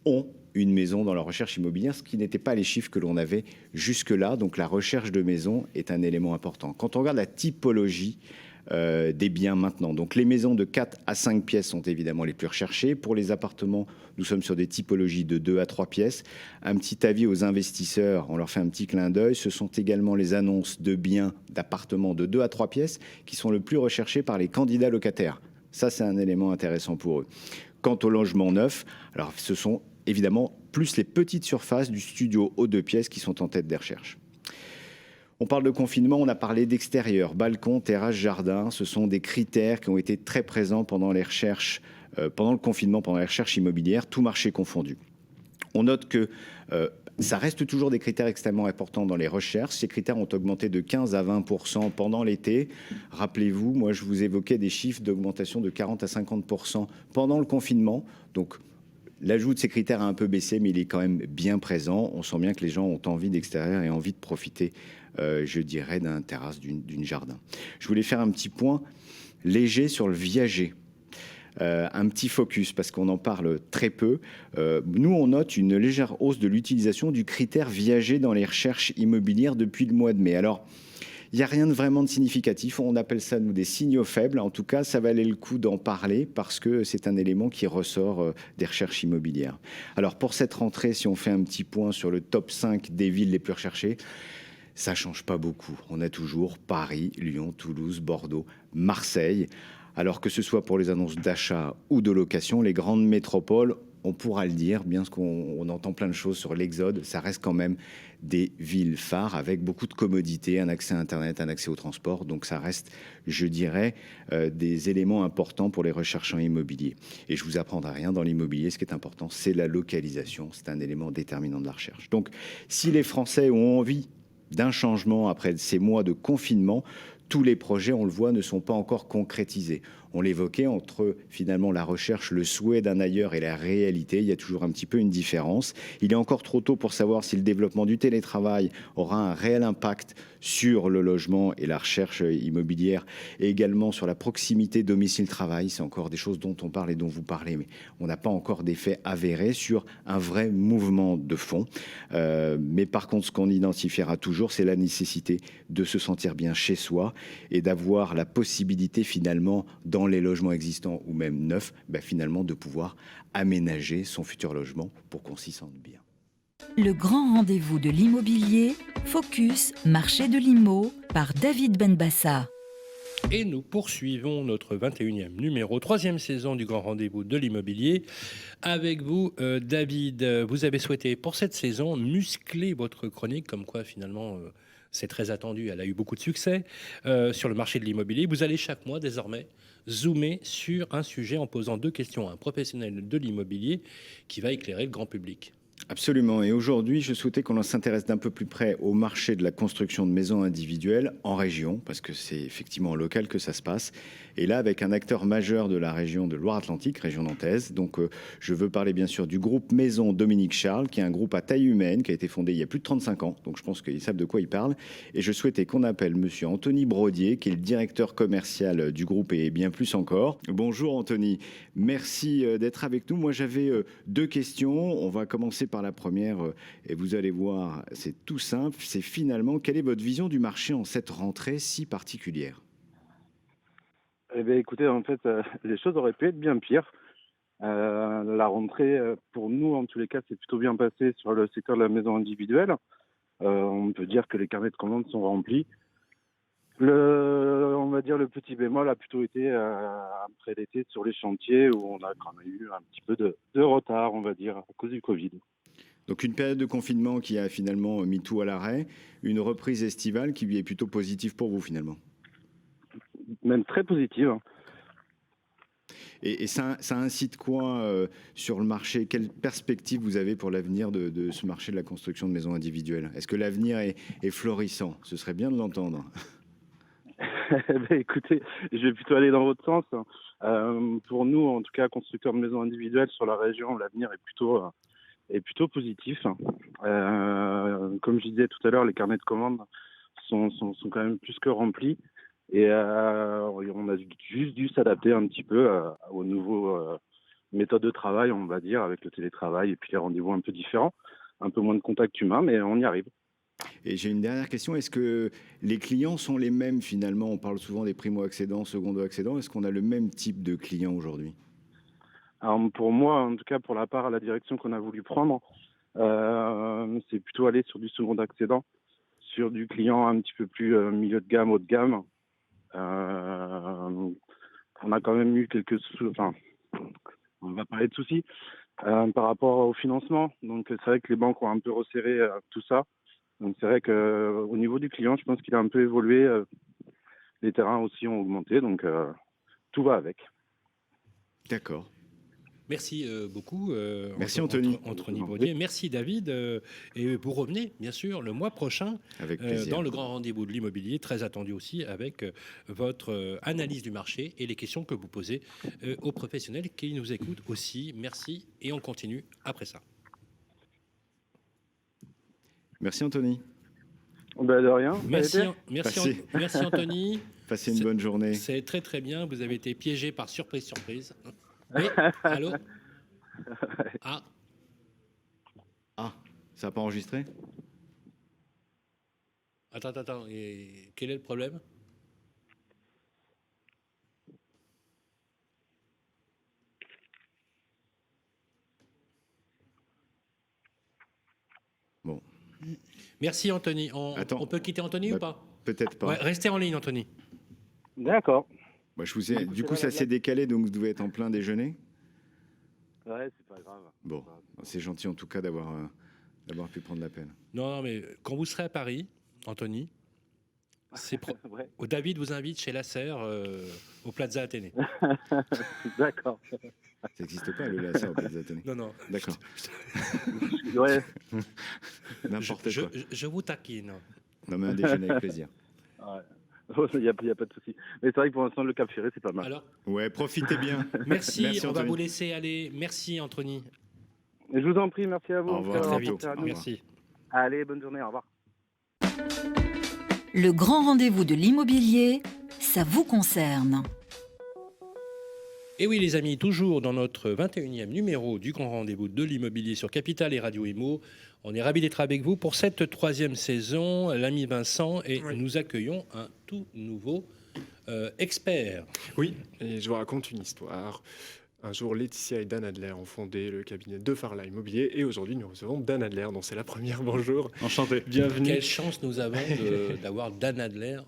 ont une maison dans leur recherche immobilière, ce qui n'était pas les chiffres que l'on avait jusque-là. Donc, la recherche de maison est un élément important. Quand on regarde la typologie des biens maintenant. Donc les maisons de 4 à 5 pièces sont évidemment les plus recherchées. Pour les appartements, nous sommes sur des typologies de 2 à 3 pièces. Un petit avis aux investisseurs, on leur fait un petit clin d'œil. Ce sont également les annonces de biens d'appartements de 2 à 3 pièces qui sont le plus recherchées par les candidats locataires. Ça, c'est un élément intéressant pour eux. Quant au logement neuf, alors ce sont évidemment plus les petites surfaces du studio aux 2 pièces qui sont en tête des recherches. On parle de confinement, on a parlé d'extérieur, balcon, terrasse, jardin. Ce sont des critères qui ont été très présents pendant les recherches, pendant le confinement, pendant les recherches immobilières, tout marché confondu. On note que ça reste toujours des critères extrêmement importants dans les recherches. Ces critères ont augmenté de 15 à 20% pendant l'été. Rappelez-vous, moi je vous évoquais des chiffres d'augmentation de 40 à 50% pendant le confinement. Donc l'ajout de ces critères a un peu baissé, mais il est quand même bien présent. On sent bien que les gens ont envie d'extérieur et envie de profiter, je dirais, d'un terrasse, d'une jardin. Je voulais faire un petit point léger sur le viager. Un petit focus, parce qu'on en parle très peu. Nous, on note une légère hausse de l'utilisation du critère viager dans les recherches immobilières depuis le mois de mai. Alors, il n'y a rien de vraiment de significatif. On appelle ça, nous, des signaux faibles. En tout cas, ça valait le coup d'en parler parce que c'est un élément qui ressort des recherches immobilières. Alors, pour cette rentrée, si on fait un petit point sur le top 5 des villes les plus recherchées, ça ne change pas beaucoup. On a toujours Paris, Lyon, Toulouse, Bordeaux, Marseille. Alors que ce soit pour les annonces d'achat ou de location, les grandes métropoles, on pourra le dire, bien qu'on entend plein de choses sur l'exode, ça reste quand même des villes phares avec beaucoup de commodités, un accès à Internet, un accès au transport. Donc ça reste, je dirais, des éléments importants pour les recherchants immobiliers. Et je vous apprendrai rien dans l'immobilier, ce qui est important, c'est la localisation. C'est un élément déterminant de la recherche. Donc si les Français ont envie d'un changement après ces mois de confinement, tous les projets, on le voit, ne sont pas encore concrétisés. On l'évoquait, entre finalement la recherche, le souhait d'un ailleurs et la réalité, il y a toujours un petit peu une différence. Il est encore trop tôt pour savoir si le développement du télétravail aura un réel impact sur le logement et la recherche immobilière, et également sur la proximité domicile-travail. C'est encore des choses dont on parle et dont vous parlez, mais on n'a pas encore d'effet avéré sur un vrai mouvement de fond. Mais par contre, ce qu'on identifiera toujours, c'est la nécessité de se sentir bien chez soi et d'avoir la possibilité finalement, dans les logements existants ou même neufs, finalement de pouvoir aménager son futur logement pour qu'on s'y sente bien. Le grand rendez-vous de l'immobilier, Focus, marché de l'IMO, par David Benbassa. Et nous poursuivons notre 21e numéro, 3e saison du grand rendez-vous de l'immobilier. Avec vous, David, vous avez souhaité pour cette saison muscler votre chronique, comme quoi finalement c'est très attendu, elle a eu beaucoup de succès sur le marché de l'immobilier. Vous allez chaque mois désormais zoomer sur un sujet en posant 2 questions à un professionnel de l'immobilier qui va éclairer le grand public. Absolument. Et aujourd'hui, je souhaitais qu'on s'intéresse d'un peu plus près au marché de la construction de maisons individuelles en région, parce que c'est effectivement en local que ça se passe. Et là, avec un acteur majeur de la région de Loire-Atlantique, région nantaise. Donc, je veux parler bien sûr du groupe Maison Dominique Charles, qui est un groupe à taille humaine, qui a été fondé il y a plus de 35 ans. Donc, je pense qu'ils savent de quoi ils parlent. Et je souhaitais qu'on appelle monsieur Anthony Brodier, qui est le directeur commercial du groupe et bien plus encore. Bonjour Anthony, merci d'être avec nous. Moi, j'avais 2 questions. On va commencer par la première, et vous allez voir, c'est tout simple. C'est finalement, quelle est votre vision du marché en cette rentrée si particulière ? Eh bien, écoutez, en fait, les choses auraient pu être bien pires. La rentrée, pour nous, en tous les cas, c'est plutôt bien passé sur le secteur de la maison individuelle. On peut dire que les carnets de commandes sont remplis. On va dire le petit bémol a plutôt été après l'été sur les chantiers où on a quand même eu un petit peu de retard, on va dire, à cause du Covid. Donc une période de confinement qui a finalement mis tout à l'arrêt, une reprise estivale qui est plutôt positive pour vous finalement. Même très positive. Et ça incite quoi sur le marché? Quelle perspective vous avez pour l'avenir de ce marché de la construction de maisons individuelles? Est-ce que l'avenir est florissant? Ce serait bien de l'entendre. Écoutez, je vais plutôt aller dans votre sens. Pour nous, en tout cas, constructeurs de maisons individuelles sur la région, l'avenir est plutôt positif. Comme je disais tout à l'heure, les carnets de commandes sont quand même plus que remplis. Et on a juste dû s'adapter un petit peu aux nouveaux méthodes de travail, on va dire, avec le télétravail et puis les rendez-vous un peu différents, un peu moins de contact humain, mais on y arrive. Et j'ai une dernière question. Est-ce que les clients sont les mêmes finalement? On parle souvent des primo-accédants, secondo-accédants. Est-ce qu'on a le même type de clients aujourd'hui? Alors pour moi, en tout cas pour la part à la direction qu'on a voulu prendre, c'est plutôt aller sur du second-accédant, sur du client un petit peu plus milieu de gamme, haut de gamme. On a quand même eu on va parler de soucis par rapport au financement. Donc c'est vrai que les banques ont un peu resserré tout ça. Donc c'est vrai qu'au niveau du client, je pense qu'il a un peu évolué. Les terrains aussi ont augmenté, donc tout va avec. D'accord. Merci beaucoup. Merci Anthony. Anthony Brodier. Merci David. Et vous revenez, bien sûr, le mois prochain dans le grand rendez-vous de l'immobilier, très attendu aussi, avec votre analyse du marché et les questions que vous posez aux professionnels qui nous écoutent aussi. Merci et on continue après ça. Merci Anthony. De rien. Merci Anthony. Passez une bonne journée. C'est très très bien. Vous avez été piégé par surprise. Oui, allô? Ah, ça n'a pas enregistré? Attends. Et quel est le problème? Bon. Merci Anthony. On peut quitter Anthony ou pas? Peut-être pas. Ouais, restez en ligne Anthony. D'accord. Moi, du coup, ça s'est décalé, donc vous devez être en plein déjeuner. Ouais, c'est pas grave. Bon, c'est gentil en tout cas d'avoir pu prendre l'appel. Non, mais quand vous serez à Paris, Anthony, Ouais. David vous invite chez Lasser au Plaza Athénée. D'accord. Ça n'existe pas le Lasser au Plaza Athénée. Non. D'accord. Ouais. N'importe quoi. Je vous taquine. Non, mais un déjeuner avec plaisir. Ouais. Il n'y a pas de souci. Mais c'est vrai que pour l'instant, le Cap Ferré, c'est pas mal. Alors, ouais, profitez bien. Merci on va vous laisser aller. Merci, Anthony. Et je vous en prie, merci à vous. Au revoir, très vite. Merci. Allez, bonne journée, au revoir. Le grand rendez-vous de l'immobilier, ça vous concerne. Et oui les amis, toujours dans notre 21e numéro du grand rendez-vous de l'immobilier sur Capital et Radio Imo. On est ravis d'être avec vous pour cette 3e saison, l'ami Vincent, et nous accueillons un tout nouveau expert. Oui, et je vous raconte une histoire. Un jour, Laetitia et Dan Adler ont fondé le cabinet de Farla Immobilier et aujourd'hui, nous recevons Dan Adler, dont c'est la première. Bonjour. Enchanté. Bienvenue. Quelle chance nous avons d'avoir Dan Adler.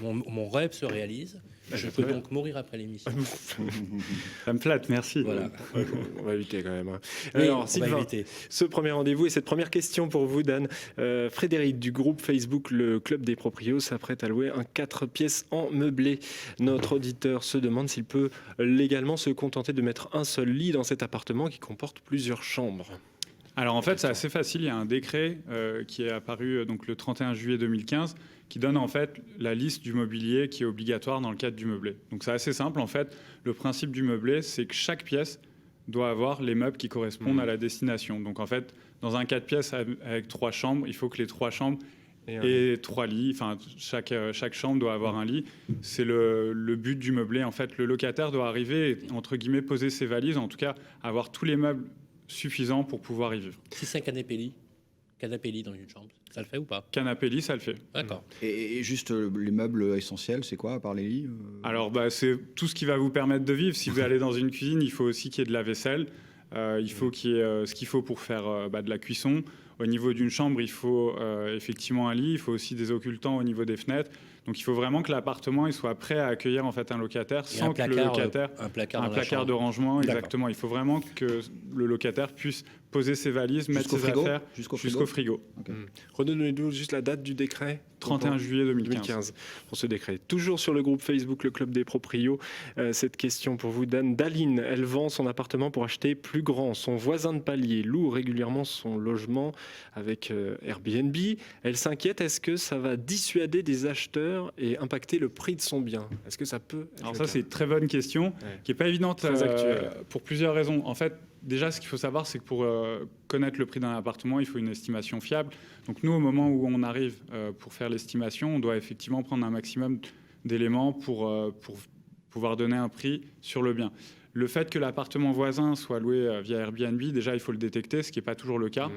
Mon rêve se réalise. Je peux donc mourir après l'émission. Ça me flatte, merci. Voilà. On va éviter quand même. Oui, alors, Sylvain, on va éviter. ce premier rendez-vous et cette première question pour vous, Dan. Frédéric du groupe Facebook Le Club des Proprios s'apprête à louer un 4 pièces en meublé. Notre auditeur se demande s'il peut légalement se contenter de mettre un seul lit dans cet appartement qui comporte plusieurs chambres. Alors en fait, c'est assez facile. Il y a un décret qui est apparu donc le 31 juillet 2015 qui donne en fait la liste du mobilier qui est obligatoire dans le cadre du meublé. Donc c'est assez simple en fait. Le principe du meublé, c'est que chaque pièce doit avoir les meubles qui correspondent à la destination. Donc en fait, dans un 4 pièces avec 3 chambres, il faut que les 3 chambres aient 3 lits. Enfin, chaque chambre doit avoir un lit. C'est le but du meublé. En fait, le locataire doit arriver et, entre guillemets, poser ses valises, en tout cas avoir tous les meubles suffisants pour pouvoir y vivre. Si c'est un canapé lit dans une chambre, ça le fait ou pas? Canapé lit, ça le fait. D'accord. Et juste les meubles essentiels, c'est quoi à part les lits Alors, c'est tout ce qui va vous permettre de vivre. Si vous allez dans une cuisine, il faut aussi qu'il y ait de la vaisselle. Il faut qu'il y ait ce qu'il faut pour faire de la cuisson. Au niveau d'une chambre, il faut effectivement un lit. Il faut aussi des occultants au niveau des fenêtres. Donc il faut vraiment que l'appartement il soit prêt à accueillir en fait un locataire sans que le locataire un placard de rangement. D'accord. Exactement. Il faut vraiment que le locataire puisse poser ses valises, mettre ses affaires jusqu'au frigo. Okay. Redonnez-nous juste la date du décret. 31 juillet 2015. Pour ce décret. Toujours sur le groupe Facebook, le Club des Proprios, cette question pour vous, Dan. Daline, elle vend son appartement pour acheter plus grand. Son voisin de palier loue régulièrement son logement avec Airbnb. Elle s'inquiète, est-ce que ça va dissuader des acheteurs et impacter le prix de son bien? Est-ce que ça peut être Alors ça, c'est une très bonne question, qui n'est pas évidente pour plusieurs raisons. En fait, déjà, ce qu'il faut savoir, c'est que pour connaître le prix d'un appartement, il faut une estimation fiable. Donc nous, au moment où on arrive pour faire l'estimation, on doit effectivement prendre un maximum d'éléments pour pouvoir donner un prix sur le bien. Le fait que l'appartement voisin soit loué via Airbnb, déjà, il faut le détecter, ce qui n'est pas toujours le cas,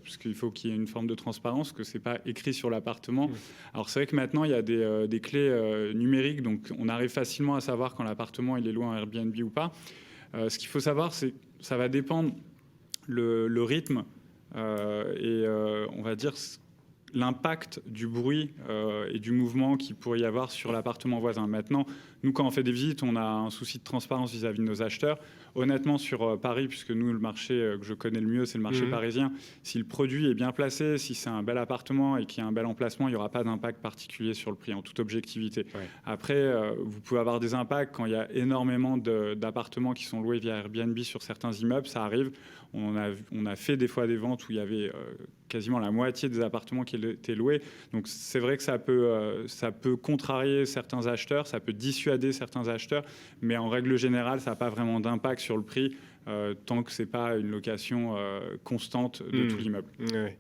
puisqu'il faut qu'il y ait une forme de transparence, que ce n'est pas écrit sur l'appartement. Alors, c'est vrai que maintenant, il y a des clés numériques, donc on arrive facilement à savoir quand l'appartement il est loué en Airbnb ou pas. Ce qu'il faut savoir, c'est que ça va dépendre le rythme et on va dire l'impact du bruit et du mouvement qu'il pourrait y avoir sur l'appartement voisin. Maintenant, nous, quand on fait des visites, on a un souci de transparence vis-à-vis de nos acheteurs. Honnêtement, sur Paris, puisque nous, le marché que je connais le mieux, c'est le marché parisien, si le produit est bien placé, si c'est un bel appartement et qu'il y a un bel emplacement, il n'y aura pas d'impact particulier sur le prix, en toute objectivité. Ouais. Après, vous pouvez avoir des impacts quand il y a énormément d'appartements qui sont loués via Airbnb sur certains immeubles, ça arrive. On a fait des fois des ventes où il y avait quasiment la moitié des appartements qui étaient loués. Donc c'est vrai que ça peut contrarier certains acheteurs, ça peut dissuader certains acheteurs, mais en règle générale, ça n'a pas vraiment d'impact sur le prix tant que ce n'est pas une location constante de tout l'immeuble. Ouais.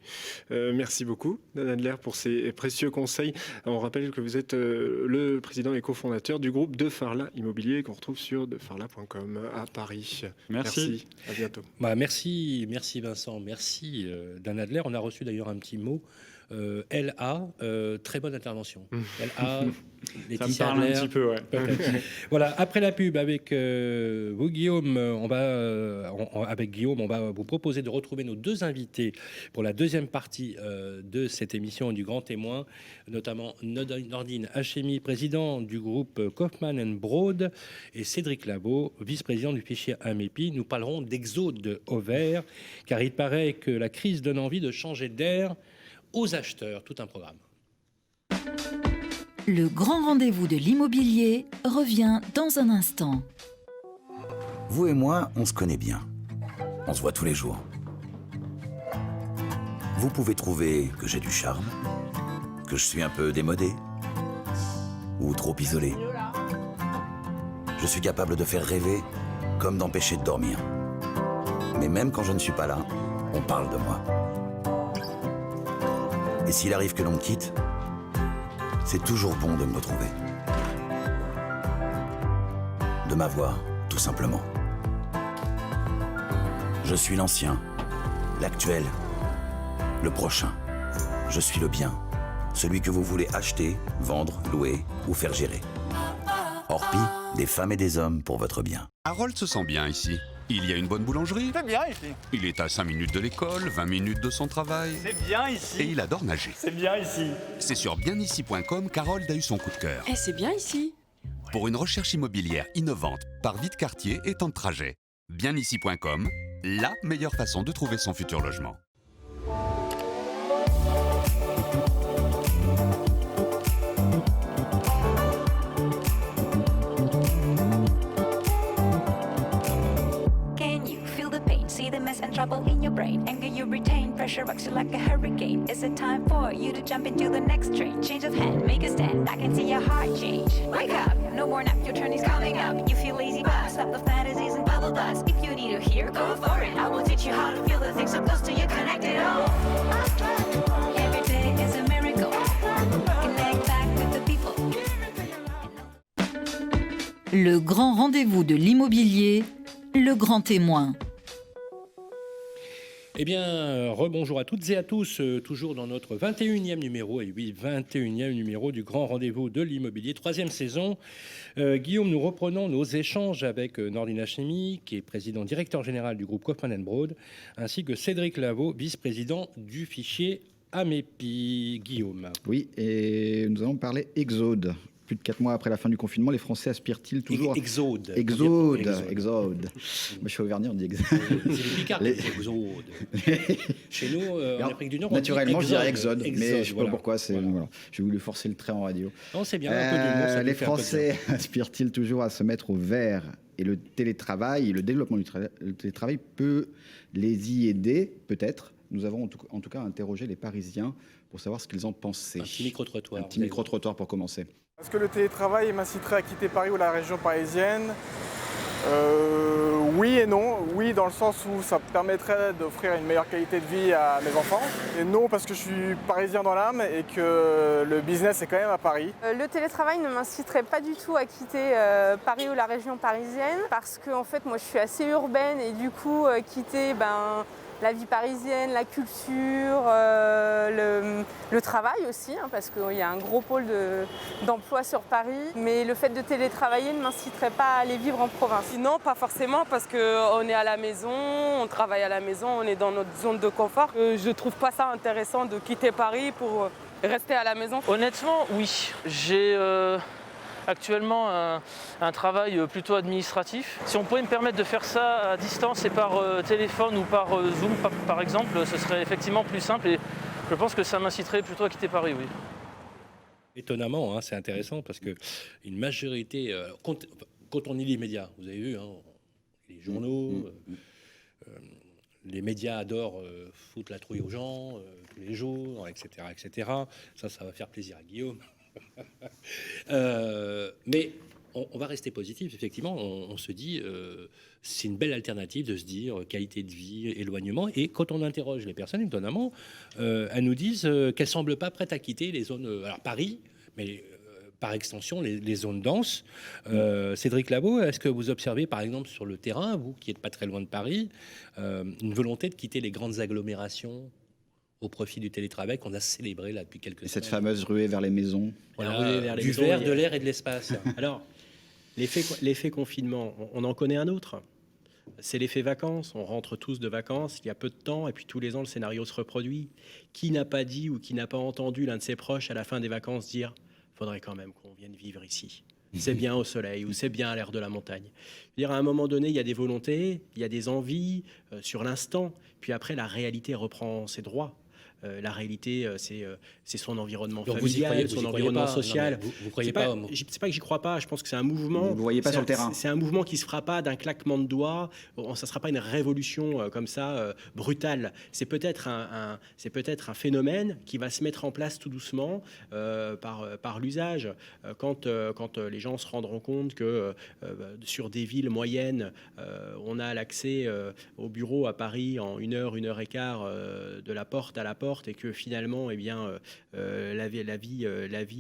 Merci beaucoup, Dan Adler, pour ces précieux conseils. On rappelle que vous êtes le président et cofondateur du groupe De Farla Immobilier qu'on retrouve sur defarla.com à Paris. Merci. À bientôt. Merci Vincent, merci Dan Adler. On a reçu d'ailleurs un petit mot. LA, très bonne intervention. LA, ça me parle un petit peu, ouais. Voilà, après la pub, avec vous, Guillaume, on va vous proposer de retrouver nos deux invités pour la deuxième partie de cette émission du Grand Témoin, notamment Nordine Hachemi, président du groupe Kaufmann & Broad, et Cédric Labo, vice-président du fichier AMEPI. Nous parlerons d'exode ovaire, car il paraît que la crise donne envie de changer d'air aux acheteurs, tout un programme. Le grand rendez-vous de l'immobilier revient dans un instant. Vous et moi, on se connaît bien. On se voit tous les jours. Vous pouvez trouver que j'ai du charme, que je suis un peu démodé ou trop isolé. Je suis capable de faire rêver comme d'empêcher de dormir. Mais même quand je ne suis pas là, on parle de moi. Et s'il arrive que l'on me quitte, c'est toujours bon de me retrouver. De m'avoir, tout simplement. Je suis l'ancien, l'actuel, le prochain. Je suis le bien, celui que vous voulez acheter, vendre, louer ou faire gérer. Orpi, des femmes et des hommes pour votre bien. Harold se sent bien ici. Il y a une bonne boulangerie. C'est bien ici. Il est à 5 minutes de l'école, 20 minutes de son travail. C'est bien ici. Et il adore nager. C'est bien ici. C'est sur bienici.com qu'Harold a eu son coup de cœur. Eh, c'est bien ici. Pour une recherche immobilière innovante, par vie de quartier et temps de trajet. Bienici.com, la meilleure façon de trouver son futur logement. And trouble in your brain, anger you retain, pressure rocks you like a hurricane. Is it time for you to jump into the next train? Change of hand, make a stand, I can see your heart change. Wake up, no more nap, your turn is coming up. You feel lazy, but stop the fantasies and bubble dust. If you need to hear, go for it. I will teach you how to feel the things so close to you, connected all. Every day is a miracle. Connect back with the people. Le grand rendez-vous de l'immobilier, le grand témoin. Eh bien, rebonjour à toutes et à tous, toujours dans notre 21e numéro, et oui, 21e numéro du Grand Rendez-vous de l'Immobilier, 3e saison. Guillaume, nous reprenons nos échanges avec Nordine Hachemi, qui est président directeur général du groupe Kaufmann & Broad, ainsi que Cédric Labo, vice-président du fichier Amépi. Guillaume. Oui, et nous allons parler exode. Plus de 4 mois après la fin du confinement, les Français aspirent-ils toujours... Exode. Exode. Moi, je suis auvergnat, on dit exode. C'est les Picards qui disent exode. Chez nous, en Afrique du Nord, naturellement, on dit je dirais exode, mais je ne sais voilà. pas pourquoi. Voilà. J'ai voulu forcer le trait en radio. Non, c'est bien. Un peu d'humour, ça les nous fait un peu de Français bien. aspirent-ils toujours à se mettre au vert? Et le télétravail et le développement du télétravail peut les y aider, peut-être. Nous avons en tout cas interrogé les Parisiens pour savoir ce qu'ils en pensaient. Un petit micro-trottoir. Un petit micro-trottoir pour commencer. Est-ce que le télétravail m'inciterait à quitter Paris ou la région parisienne? Oui et non. Oui, dans le sens où ça permettrait d'offrir une meilleure qualité de vie à mes enfants. Et non, parce que je suis parisien dans l'âme et que le business est quand même à Paris. Le télétravail ne m'inciterait pas du tout à quitter Paris ou la région parisienne. Parce que en fait, moi, je suis assez urbaine et du coup, quitter la vie parisienne, la culture, le travail aussi, parce qu'il y a un gros pôle d'emploi sur Paris. Mais le fait de télétravailler ne m'inciterait pas à aller vivre en province. Non, pas forcément, parce qu'on est à la maison, on travaille à la maison, on est dans notre zone de confort. Je ne trouve pas ça intéressant de quitter Paris pour rester à la maison. Honnêtement, oui. J'ai actuellement un travail plutôt administratif. Si on pouvait me permettre de faire ça à distance et par téléphone ou par Zoom par exemple, ce serait effectivement plus simple et je pense que ça m'inciterait plutôt à quitter Paris, oui. Étonnamment, hein, c'est intéressant parce que une majorité, quand on lit les médias, vous avez vu, les journaux, les médias adorent foutre la trouille aux gens tous les jours, etc., etc. Ça va faire plaisir à Guillaume. Mais on va rester positif, effectivement. On se dit, c'est une belle alternative de se dire qualité de vie, éloignement. Et quand on interroge les personnes, étonnamment, elles nous disent qu'elles semblent pas prêtes à quitter les zones. Alors Paris, mais par extension les zones denses. Cédric Labo, est-ce que vous observez, par exemple, sur le terrain, vous qui n'êtes pas très loin de Paris, une volonté de quitter les grandes agglomérations au profit du télétravail qu'on a célébré là depuis quelques semaines. Cette fameuse ruée vers les maisons. Voilà, du verre, de l'air et de l'espace. Alors, l'effet confinement, on en connaît un autre. C'est l'effet vacances. On rentre tous de vacances il y a peu de temps et puis tous les ans, le scénario se reproduit. Qui n'a pas dit ou qui n'a pas entendu l'un de ses proches à la fin des vacances dire « faudrait quand même qu'on vienne vivre ici ». C'est bien au soleil ou c'est bien à l'air de la montagne. Je veux dire, à un moment donné, il y a des volontés, il y a des envies sur l'instant, puis après, la réalité reprend ses droits. La réalité, c'est son environnement familial, son environnement social. Vous croyez pas? C'est pas que j'y crois pas. Je pense que c'est un mouvement. Vous ne voyez pas sur le terrain. C'est un mouvement qui se fera pas d'un claquement de doigts. Ça sera pas une révolution comme ça brutale. C'est peut-être un phénomène qui va se mettre en place tout doucement par l'usage. Quand les gens se rendront compte que sur des villes moyennes, on a l'accès au bureau à Paris en 1 heure, 1 heure et quart de la porte à la porte. Et que finalement, eh bien, la vie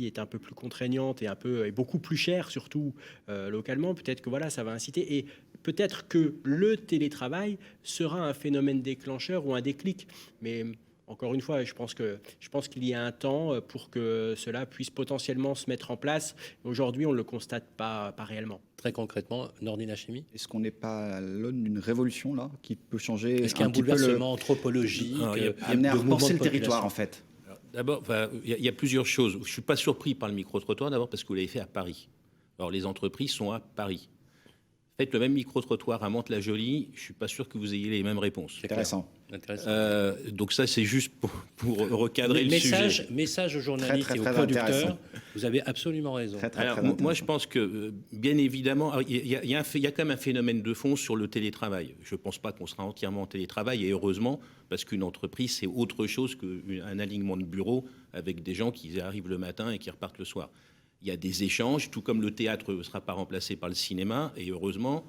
est un peu plus contraignante et beaucoup plus chère, surtout localement. Peut-être que voilà, ça va inciter. Et peut-être que le télétravail sera un phénomène déclencheur ou un déclic. Mais encore une fois, je pense qu'il y a un temps pour que cela puisse potentiellement se mettre en place. Aujourd'hui, on ne le constate pas réellement. Très concrètement, Nordine Hachemi, est-ce qu'on n'est pas à l'aune d'une révolution là qui peut changer? Est-ce qu'il y a un bouleversement anthropologique amener à repenser le territoire en fait? D'abord, il y a plusieurs choses. Je ne suis pas surpris par le micro-trottoir, d'abord parce que vous l'avez fait à Paris. Alors les entreprises sont à Paris. Faites le même micro-trottoir à Mantes-la-Jolie, je ne suis pas sûr que vous ayez les mêmes réponses. Intéressant. Donc ça, c'est juste pour recadrer le sujet. Message aux journalistes et aux producteurs, vous avez absolument raison. Moi, je pense que, bien évidemment, il y a quand même un phénomène de fond sur le télétravail. Je ne pense pas qu'on sera entièrement en télétravail, et heureusement, parce qu'une entreprise, c'est autre chose qu'un alignement de bureau avec des gens qui arrivent le matin et qui repartent le soir. Il y a des échanges, tout comme le théâtre ne sera pas remplacé par le cinéma, et heureusement,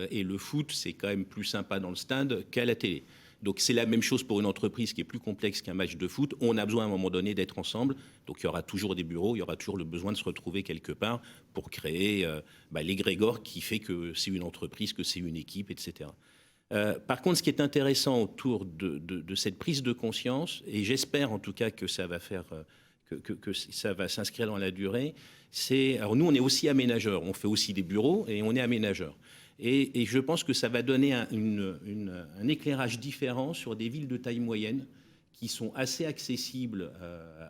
et le foot, c'est quand même plus sympa dans le stade qu'à la télé. Donc c'est la même chose pour une entreprise qui est plus complexe qu'un match de foot. On a besoin à un moment donné d'être ensemble, donc il y aura toujours des bureaux, il y aura toujours le besoin de se retrouver quelque part pour créer l'égrégore qui fait que c'est une entreprise, que c'est une équipe, etc. Par contre, ce qui est intéressant autour de cette prise de conscience, et j'espère en tout cas que ça va faire... Que ça va s'inscrire dans la durée, alors nous, on est aussi aménageurs, on fait aussi des bureaux et on est aménageurs. Et je pense que ça va donner un éclairage différent sur des villes de taille moyenne qui sont assez accessibles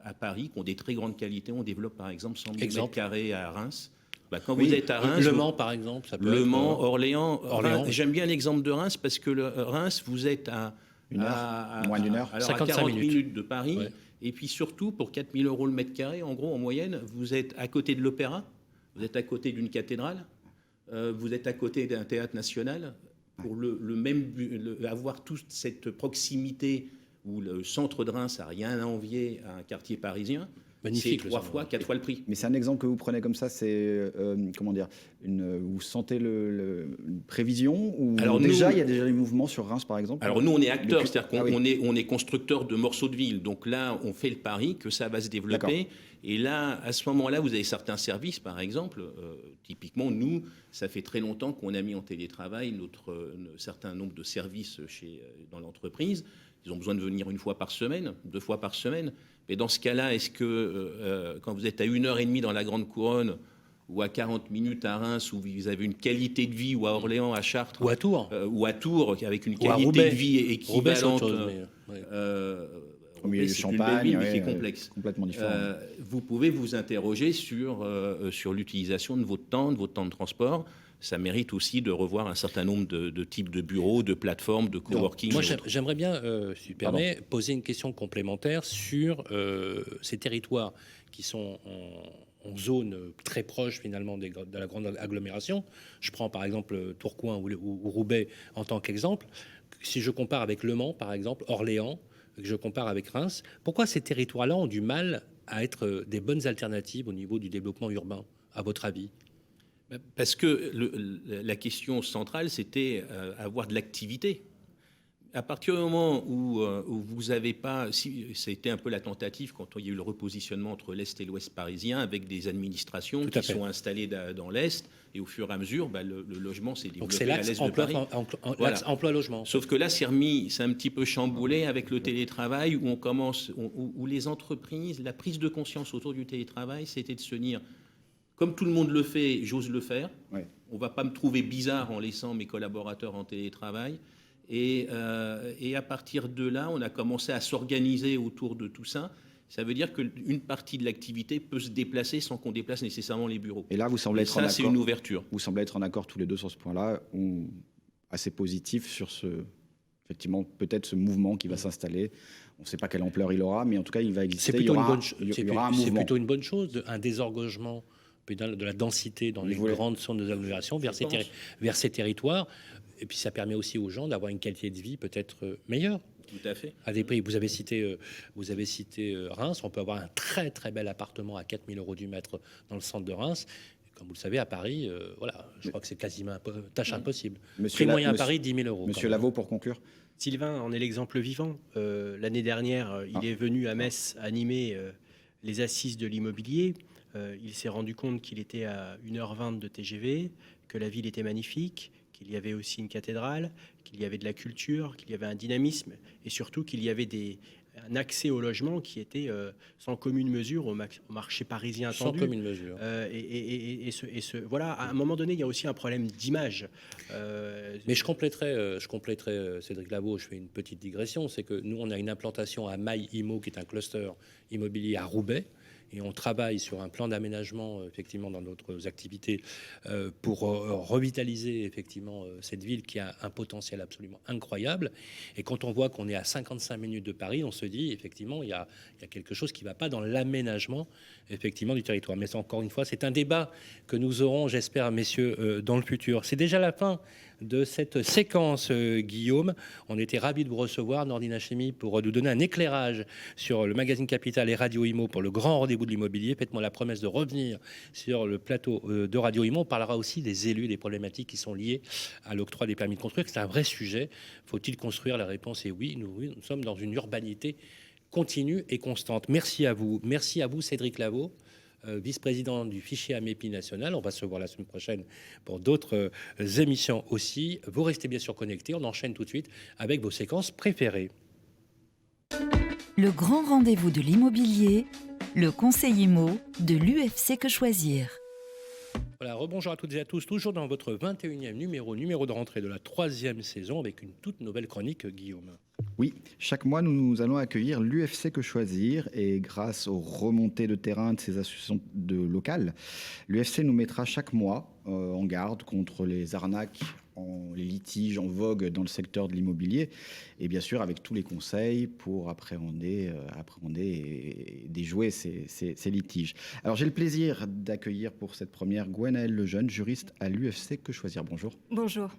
à Paris, qui ont des très grandes qualités. On développe par exemple 100 000 mètres carrés à Reims. Quand vous êtes à Reims... Le Mans, par exemple, ça peut Le être, Mans, Orléans. J'aime bien l'exemple de Reims parce que Reims, vous êtes à... moins d'une heure. Alors à 40 minutes de Paris. Ouais. Et puis surtout, pour 4 000 € le mètre carré, en gros, en moyenne, vous êtes à côté de l'Opéra, vous êtes à côté d'une cathédrale, vous êtes à côté d'un théâtre national. Pour avoir toute cette proximité où le centre de Reims n'a rien à envier à un quartier parisien, magnifique, c'est 4 fois le prix. Mais c'est un exemple que vous prenez comme ça, c'est comment dire, vous sentez une prévision ou alors il y a déjà des mouvements sur Reims par exemple? Alors nous on est acteurs, c'est-à-dire qu'on on est constructeur de morceaux de ville, donc là on fait le pari que ça va se développer. Et là, à ce moment-là, vous avez certains services, par exemple, typiquement nous, ça fait très longtemps qu'on a mis en télétravail un certain nombre de services dans l'entreprise. Ils ont besoin de venir 1 fois par semaine, 2 fois par semaine. Mais dans ce cas-là, est-ce que quand vous êtes à 1h30 dans la Grande Couronne ou à 40 minutes à Reims, où vous avez une qualité de vie, ou à Orléans, à Chartres, ou à Tours, avec une qualité de vie équivalente, au milieu du Champagne, mais qui est complexe, complètement différent. Vous pouvez vous interroger sur l'utilisation de votre temps de transport. Ça mérite aussi de revoir un certain nombre de types de bureaux, de plateformes, de coworking. Moi, j'aimerais bien, si tu permets, poser une question complémentaire sur ces territoires qui sont en zone très proche finalement de la grande agglomération. Je prends par exemple Tourcoing ou Roubaix en tant qu'exemple. Si je compare avec Le Mans, par exemple, Orléans, que je compare avec Reims, pourquoi ces territoires-là ont du mal à être des bonnes alternatives au niveau du développement urbain, à votre avis? Parce que la question centrale, c'était avoir de l'activité. À partir du moment où vous n'avez pas... C'était un peu la tentative quand il y a eu le repositionnement entre l'Est et l'Ouest parisien, avec des administrations qui sont installées dans l'Est, et au fur et à mesure, le logement s'est développé à l'Est de Paris. L'axe emploi-logement. Sauf que là, c'est un petit peu chamboulé avec le télétravail, où les entreprises, la prise de conscience autour du télétravail, c'était de se dire... Comme tout le monde le fait, j'ose le faire. Ouais. On ne va pas me trouver bizarre en laissant mes collaborateurs en télétravail. Et à partir de là, on a commencé à s'organiser autour de tout ça. Ça veut dire qu'une partie de l'activité peut se déplacer sans qu'on déplace nécessairement les bureaux. Et là, vous semblez être en accord. Ça, c'est une ouverture. Vous semblez être en accord tous les deux sur ce point-là, ou assez positif sur effectivement, peut-être ce mouvement qui va s'installer. On ne sait pas quelle ampleur il aura, mais en tout cas, il va exister. C'est plutôt une bonne chose, un désengorgement de la densité dans les grandes zones d'agglomération vers ces territoires. Et puis ça permet aussi aux gens d'avoir une qualité de vie peut-être meilleure. Tout à fait. À des prix. Vous avez cité Reims. On peut avoir un très très bel appartement à 4 000 € du mètre dans le centre de Reims. Comme vous le savez, à Paris, je crois que c'est quasiment tâche impossible. Prix moyen à Paris, 10 000 €. Monsieur Lavaux, pour conclure. Sylvain en est l'exemple vivant. L'année dernière, il est venu à Metz animer les assises de l'immobilier. Il s'est rendu compte qu'il était à 1h20 de TGV, que la ville était magnifique, qu'il y avait aussi une cathédrale, qu'il y avait de la culture, qu'il y avait un dynamisme et surtout qu'il y avait un accès au logement qui était sans commune mesure au marché parisien attendu. Sans commune mesure. Voilà, à un moment donné, il y a aussi un problème d'image. Mais je compléterai, Cédric Lavaux, je fais une petite digression, c'est que nous, on a une implantation à Maille Immo, qui est un cluster immobilier à Roubaix, et on travaille sur un plan d'aménagement effectivement dans notre activités pour revitaliser effectivement cette ville qui a un potentiel absolument incroyable. Et quand on voit qu'on est à 55 minutes de Paris, on se dit effectivement il y a quelque chose qui ne va pas dans l'aménagement effectivement du territoire. Mais encore une fois, c'est un débat que nous aurons, j'espère, messieurs, dans le futur. C'est déjà la fin de cette séquence, Guillaume. On était ravis de vous recevoir, Nordine Hachemi, pour nous donner un éclairage sur le magazine Capital et Radio Imo pour le grand rendez-vous de l'immobilier. Faites-moi la promesse de revenir sur le plateau de Radio Imo. On parlera aussi des élus, des problématiques qui sont liées à l'octroi des permis de construire. C'est un vrai sujet. Faut-il construire? La réponse est oui. Nous sommes dans une urbanité continue et constante. Merci à vous. Merci à vous, Cédric Lavaux, vice-président du fichier Amépi national. On va se voir la semaine prochaine pour d'autres émissions aussi. Vous restez bien sûr connectés. On enchaîne tout de suite avec vos séquences préférées. Le grand rendez-vous de l'immobilier, le conseil IMO de l'UFC Que Choisir. Voilà, rebonjour à toutes et à tous, toujours dans votre 21e numéro de rentrée de la 3e saison avec une toute nouvelle chronique, Guillaume. Oui, chaque mois, nous allons accueillir l'UFC Que Choisir et grâce aux remontées de terrain de ces associations locales, l'UFC nous mettra chaque mois en garde contre les arnaques, les litiges en vogue dans le secteur de l'immobilier et bien sûr avec tous les conseils pour appréhender et déjouer ces litiges. Alors j'ai le plaisir d'accueillir pour cette première Gwenaëlle Lejeune, juriste à l'UFC Que Choisir. Bonjour. Bonjour.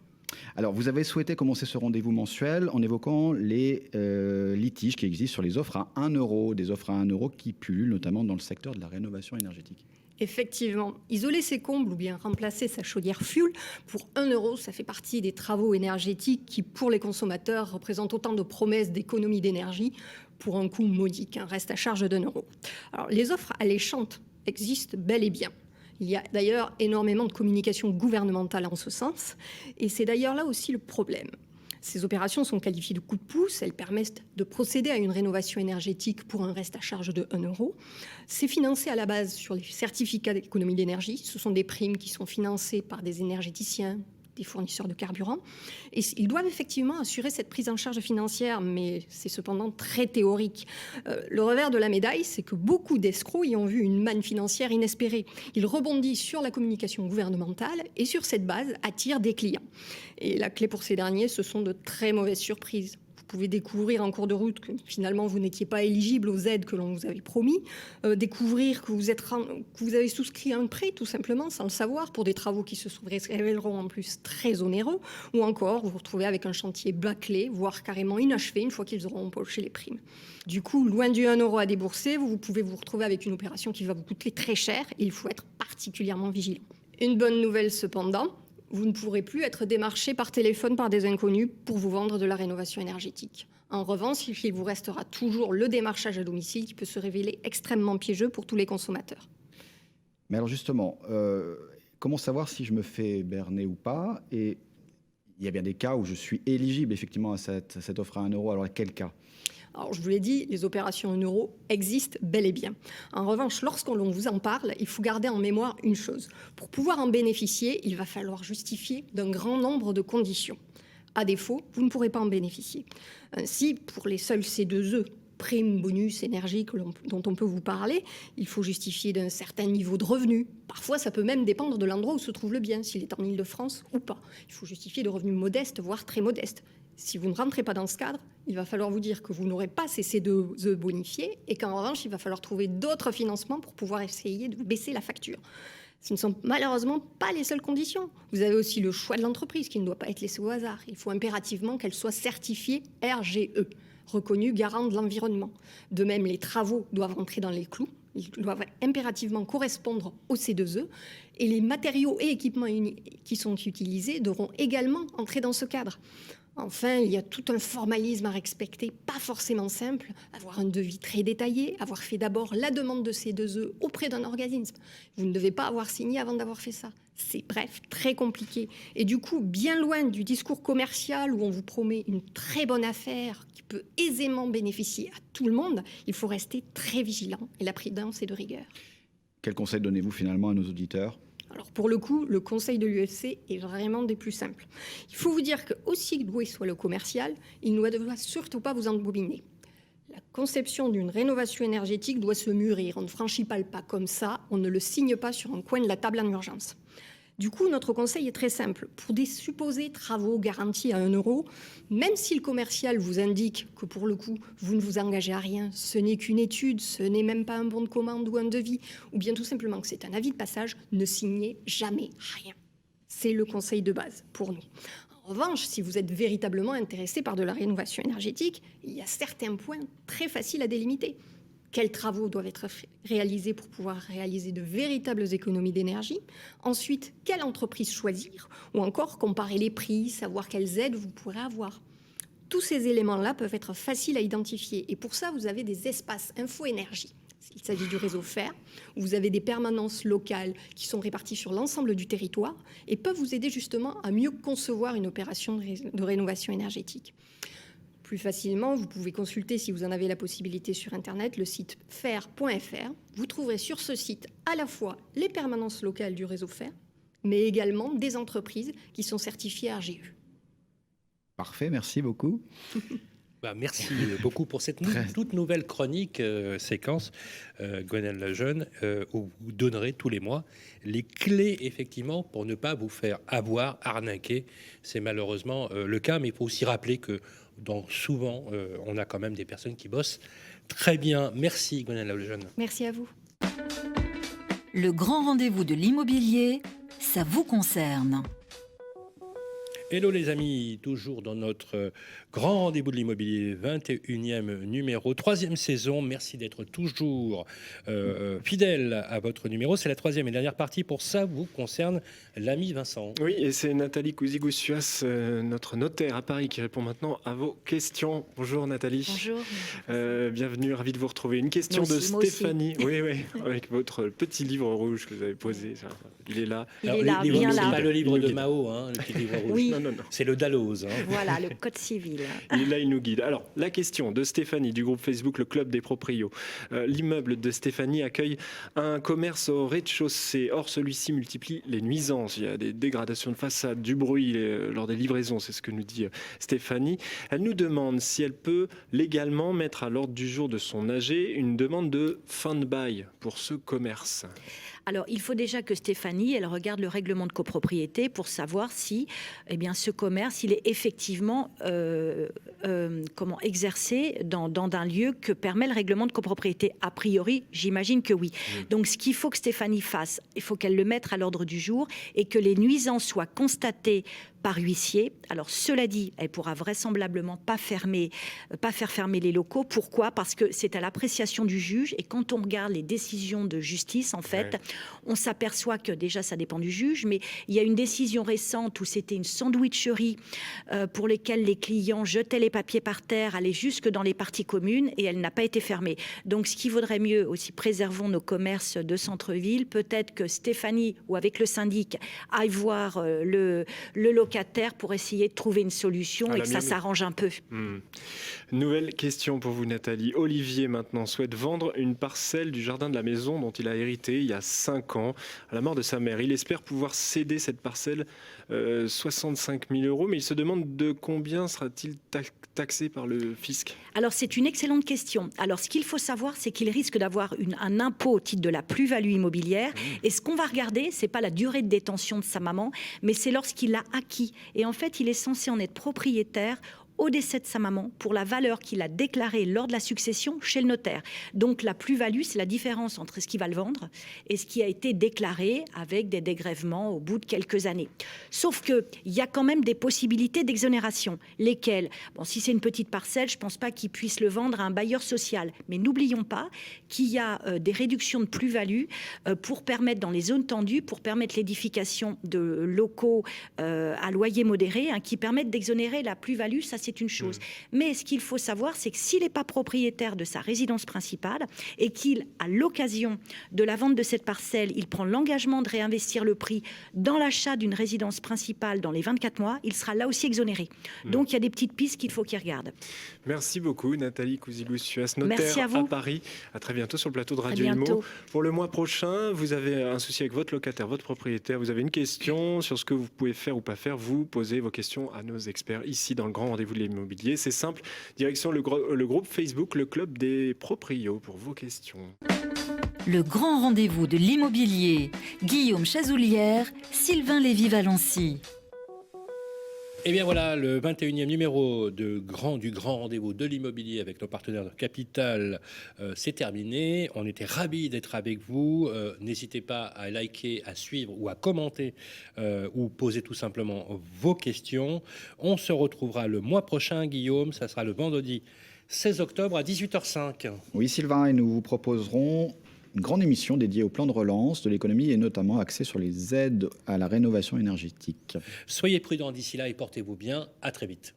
Alors, vous avez souhaité commencer ce rendez-vous mensuel en évoquant les litiges qui existent sur les offres à 1 euro, des offres à 1 euro qui pullulent notamment dans le secteur de la rénovation énergétique. Effectivement, isoler ses combles ou bien remplacer sa chaudière fuel pour 1 euro, ça fait partie des travaux énergétiques qui, pour les consommateurs, représentent autant de promesses d'économie d'énergie pour un coût modique, un reste à charge d'1 euro. Alors, les offres alléchantes existent bel et bien. Il y a d'ailleurs énormément de communication gouvernementale en ce sens, et c'est d'ailleurs là aussi le problème. Ces opérations sont qualifiées de coup de pouce, elles permettent de procéder à une rénovation énergétique pour un reste à charge de 1 euro. C'est financé à la base sur les certificats d'économie d'énergie, ce sont des primes qui sont financées par des énergéticiens, des fournisseurs de carburant. Et ils doivent effectivement assurer cette prise en charge financière, mais c'est cependant très théorique. Le revers de la médaille, c'est que beaucoup d'escrocs y ont vu une manne financière inespérée. Ils rebondissent sur la communication gouvernementale et sur cette base attirent des clients. Et la clé pour ces derniers, ce sont de très mauvaises surprises. Vous pouvez découvrir en cours de route que finalement vous n'étiez pas éligible aux aides que l'on vous avait promis, découvrir que vous avez souscrit un prêt tout simplement sans le savoir pour des travaux qui se révéleront en plus très onéreux, ou encore vous vous retrouvez avec un chantier bâclé, voire carrément inachevé une fois qu'ils auront empoché les primes. Du coup, loin du 1 euro à débourser, vous pouvez vous retrouver avec une opération qui va vous coûter très cher et il faut être particulièrement vigilant. Une bonne nouvelle cependant, vous ne pourrez plus être démarché par téléphone par des inconnus pour vous vendre de la rénovation énergétique. En revanche, il vous restera toujours le démarchage à domicile qui peut se révéler extrêmement piégeux pour tous les consommateurs. Mais alors justement, comment savoir si je me fais berner ou pas? Et il y a bien des cas où je suis éligible effectivement à cette offre à 1 euro. Alors à quel cas? Alors, je vous l'ai dit, les opérations 1 euro existent bel et bien. En revanche, lorsqu'on vous en parle, il faut garder en mémoire une chose. Pour pouvoir en bénéficier, il va falloir justifier d'un grand nombre de conditions. À défaut, vous ne pourrez pas en bénéficier. Ainsi, pour les seuls C2E, primes, bonus, énergie dont on peut vous parler, il faut justifier d'un certain niveau de revenus. Parfois, ça peut même dépendre de l'endroit où se trouve le bien, s'il est en Île-de-France ou pas. Il faut justifier de revenus modestes, voire très modestes. Si vous ne rentrez pas dans ce cadre, il va falloir vous dire que vous n'aurez pas ces C2E bonifiés et qu'en revanche, il va falloir trouver d'autres financements pour pouvoir essayer de baisser la facture. Ce ne sont malheureusement pas les seules conditions. Vous avez aussi le choix de l'entreprise qui ne doit pas être laissé au hasard. Il faut impérativement qu'elle soit certifiée RGE, reconnue garante de l'environnement. De même, les travaux doivent rentrer dans les clous. Ils doivent impérativement correspondre au C2E et les matériaux et équipements qui sont utilisés devront également entrer dans ce cadre. Enfin, il y a tout un formalisme à respecter, pas forcément simple, avoir un devis très détaillé, avoir fait d'abord la demande de C2E auprès d'un organisme. Vous ne devez pas avoir signé avant d'avoir fait ça. C'est bref, très compliqué. Et du coup, bien loin du discours commercial où on vous promet une très bonne affaire qui peut aisément bénéficier à tout le monde, il faut rester très vigilant et la prudence est de rigueur. Quel conseil donnez-vous finalement à nos auditeurs ? Alors pour le coup, le conseil de l'UFC est vraiment des plus simples. Il faut vous dire que aussi doué soit le commercial, il ne doit surtout pas vous embobiner. La conception d'une rénovation énergétique doit se mûrir. On ne franchit pas le pas comme ça, on ne le signe pas sur un coin de la table en urgence. Du coup, notre conseil est très simple. Pour des supposés travaux garantis à 1 euro, même si le commercial vous indique que pour le coup, vous ne vous engagez à rien, ce n'est qu'une étude, ce n'est même pas un bon de commande ou un devis, ou bien tout simplement que c'est un avis de passage, ne signez jamais rien. C'est le conseil de base pour nous. En revanche, si vous êtes véritablement intéressé par de la rénovation énergétique, il y a certains points très faciles à délimiter. Quels travaux doivent être réalisés pour pouvoir réaliser de véritables économies d'énergie? Ensuite, quelle entreprise choisir? Ou encore, comparer les prix, savoir quelles aides vous pourrez avoir. Tous ces éléments-là peuvent être faciles à identifier. Et pour ça, vous avez des espaces info-énergie. Il s'agit du réseau FER, où vous avez des permanences locales qui sont réparties sur l'ensemble du territoire et peuvent vous aider justement à mieux concevoir une opération de rénovation énergétique. Plus facilement, vous pouvez consulter, si vous en avez la possibilité sur Internet, le site fer.fr. Vous trouverez sur ce site à la fois les permanences locales du réseau FER, mais également des entreprises qui sont certifiées RGE. Parfait, merci beaucoup. Merci beaucoup pour cette toute nouvelle chronique séquence, Gwenaëlle Lejeune, où vous donnerez tous les mois les clés, effectivement, pour ne pas vous faire avoir, arnaquer. C'est malheureusement le cas, mais il faut aussi rappeler que souvent, on a quand même des personnes qui bossent très bien. Merci, Gwenaëlle Lejeune. Merci à vous. Le grand rendez-vous de l'immobilier, ça vous concerne. Hello les amis, toujours dans notre grand rendez-vous de l'immobilier, 21e numéro, 3e saison. Merci d'être toujours fidèle à votre numéro. C'est la 3e et dernière partie. Pour ça, vous concerne l'ami Vincent. Oui, et c'est Nathalie Cousigoussias, notre notaire à Paris, qui répond maintenant à vos questions. Bonjour Nathalie. Bonjour. Bienvenue, ravi de vous retrouver. Une question de Stéphanie. Oui, avec votre petit livre rouge que vous avez posé. Il est là. Il est là, bien là. C'est pas le livre de Mao, hein, le petit livre rouge. Oui. Non. C'est le Dalloz. Hein. Voilà, le code civil. Et là, il nous guide. Alors, la question de Stéphanie du groupe Facebook Le Club des Proprios. L'immeuble de Stéphanie accueille un commerce au rez-de-chaussée. Or, celui-ci multiplie les nuisances. Il y a des dégradations de façade, du bruit lors des livraisons. C'est ce que nous dit Stéphanie. Elle nous demande si elle peut légalement mettre à l'ordre du jour de son AG une demande de fin de bail pour ce commerce. Alors, il faut déjà que Stéphanie, elle regarde le règlement de copropriété pour savoir si, ce commerce, il est effectivement exercé dans un lieu que permet le règlement de copropriété. A priori, j'imagine que oui. Donc, ce qu'il faut que Stéphanie fasse, il faut qu'elle le mette à l'ordre du jour et que les nuisances soient constatées par huissier. Alors, cela dit, elle pourra vraisemblablement pas faire fermer les locaux. Pourquoi ? Parce que c'est à l'appréciation du juge. Et quand on regarde les décisions de justice, en fait, on s'aperçoit que déjà, ça dépend du juge. Mais il y a une décision récente où c'était une sandwicherie pour lesquelles les clients jetaient les papiers par terre, allaient jusque dans les parties communes et elle n'a pas été fermée. Donc, ce qui vaudrait mieux aussi, préservons nos commerces de centre-ville. Peut-être que Stéphanie, ou avec le syndic, aille voir le locataire pour essayer de trouver une solution et que ça s'arrange un peu. Nouvelle question pour vous, Nathalie. Olivier, maintenant, souhaite vendre une parcelle du jardin de la maison dont il a hérité il y a 5 ans, à la mort de sa mère. Il espère pouvoir céder cette parcelle 65 000 €, mais il se demande de combien sera-t-il taxé par le fisc ? Alors, c'est une excellente question. Alors, ce qu'il faut savoir, c'est qu'il risque d'avoir un impôt au titre de la plus-value immobilière. Et ce qu'on va regarder, c'est pas la durée de détention de sa maman, mais c'est lorsqu'il l'a acquis. Et en fait, il est censé en être propriétaire au décès de sa maman pour la valeur qu'il a déclarée lors de la succession chez le notaire. Donc la plus-value, c'est la différence entre ce qu'il va le vendre et ce qui a été déclaré avec des dégrèvements au bout de quelques années. Sauf qu'il y a quand même des possibilités d'exonération. Lesquelles ? Bon, si c'est une petite parcelle, je ne pense pas qu'il puisse le vendre à un bailleur social. Mais n'oublions pas qu'il y a des réductions de plus-value pour permettre, dans les zones tendues, pour permettre l'édification de locaux à loyer modéré, qui permettent d'exonérer la plus-value. Ça, c'est une chose. Mais ce qu'il faut savoir, c'est que s'il n'est pas propriétaire de sa résidence principale et qu'il, à l'occasion de la vente de cette parcelle, il prend l'engagement de réinvestir le prix dans l'achat d'une résidence principale dans les 24 mois, il sera là aussi exonéré. Donc, il y a des petites pistes qu'il faut qu'il regarde. Merci beaucoup, Nathalie Cousigoussias, notaire à Paris. À très bientôt sur le plateau de Radio Imo. Pour le mois prochain, vous avez un souci avec votre locataire, votre propriétaire, vous avez une question sur ce que vous pouvez faire ou pas faire, vous posez vos questions à nos experts ici dans le grand rendez-vous de l'immobilier. C'est simple, direction le groupe Facebook, le Club des Proprios pour vos questions. Le grand rendez-vous de l'immobilier. Guillaume Chazoulière, Sylvain Lévy-Valency. Et bien voilà, le 21e numéro du grand rendez-vous de l'immobilier avec nos partenaires de Capital, c'est terminé. On était ravis d'être avec vous. N'hésitez pas à liker, à suivre ou à commenter ou poser tout simplement vos questions. On se retrouvera le mois prochain, Guillaume. Ça sera le vendredi 16 octobre à 18h05. Oui, Sylvain, et nous vous proposerons une grande émission dédiée au plan de relance de l'économie et notamment axée sur les aides à la rénovation énergétique. Soyez prudents d'ici là et portez-vous bien. À très vite.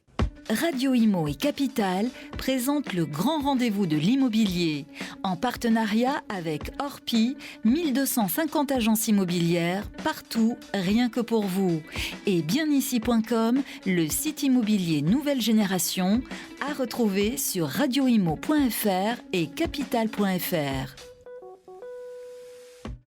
Radio Imo et Capital présentent le grand rendez-vous de l'immobilier en partenariat avec Orpi, 1250 agences immobilières partout, rien que pour vous. Et bienici.com, le site immobilier nouvelle génération à retrouver sur radioimo.fr et capital.fr.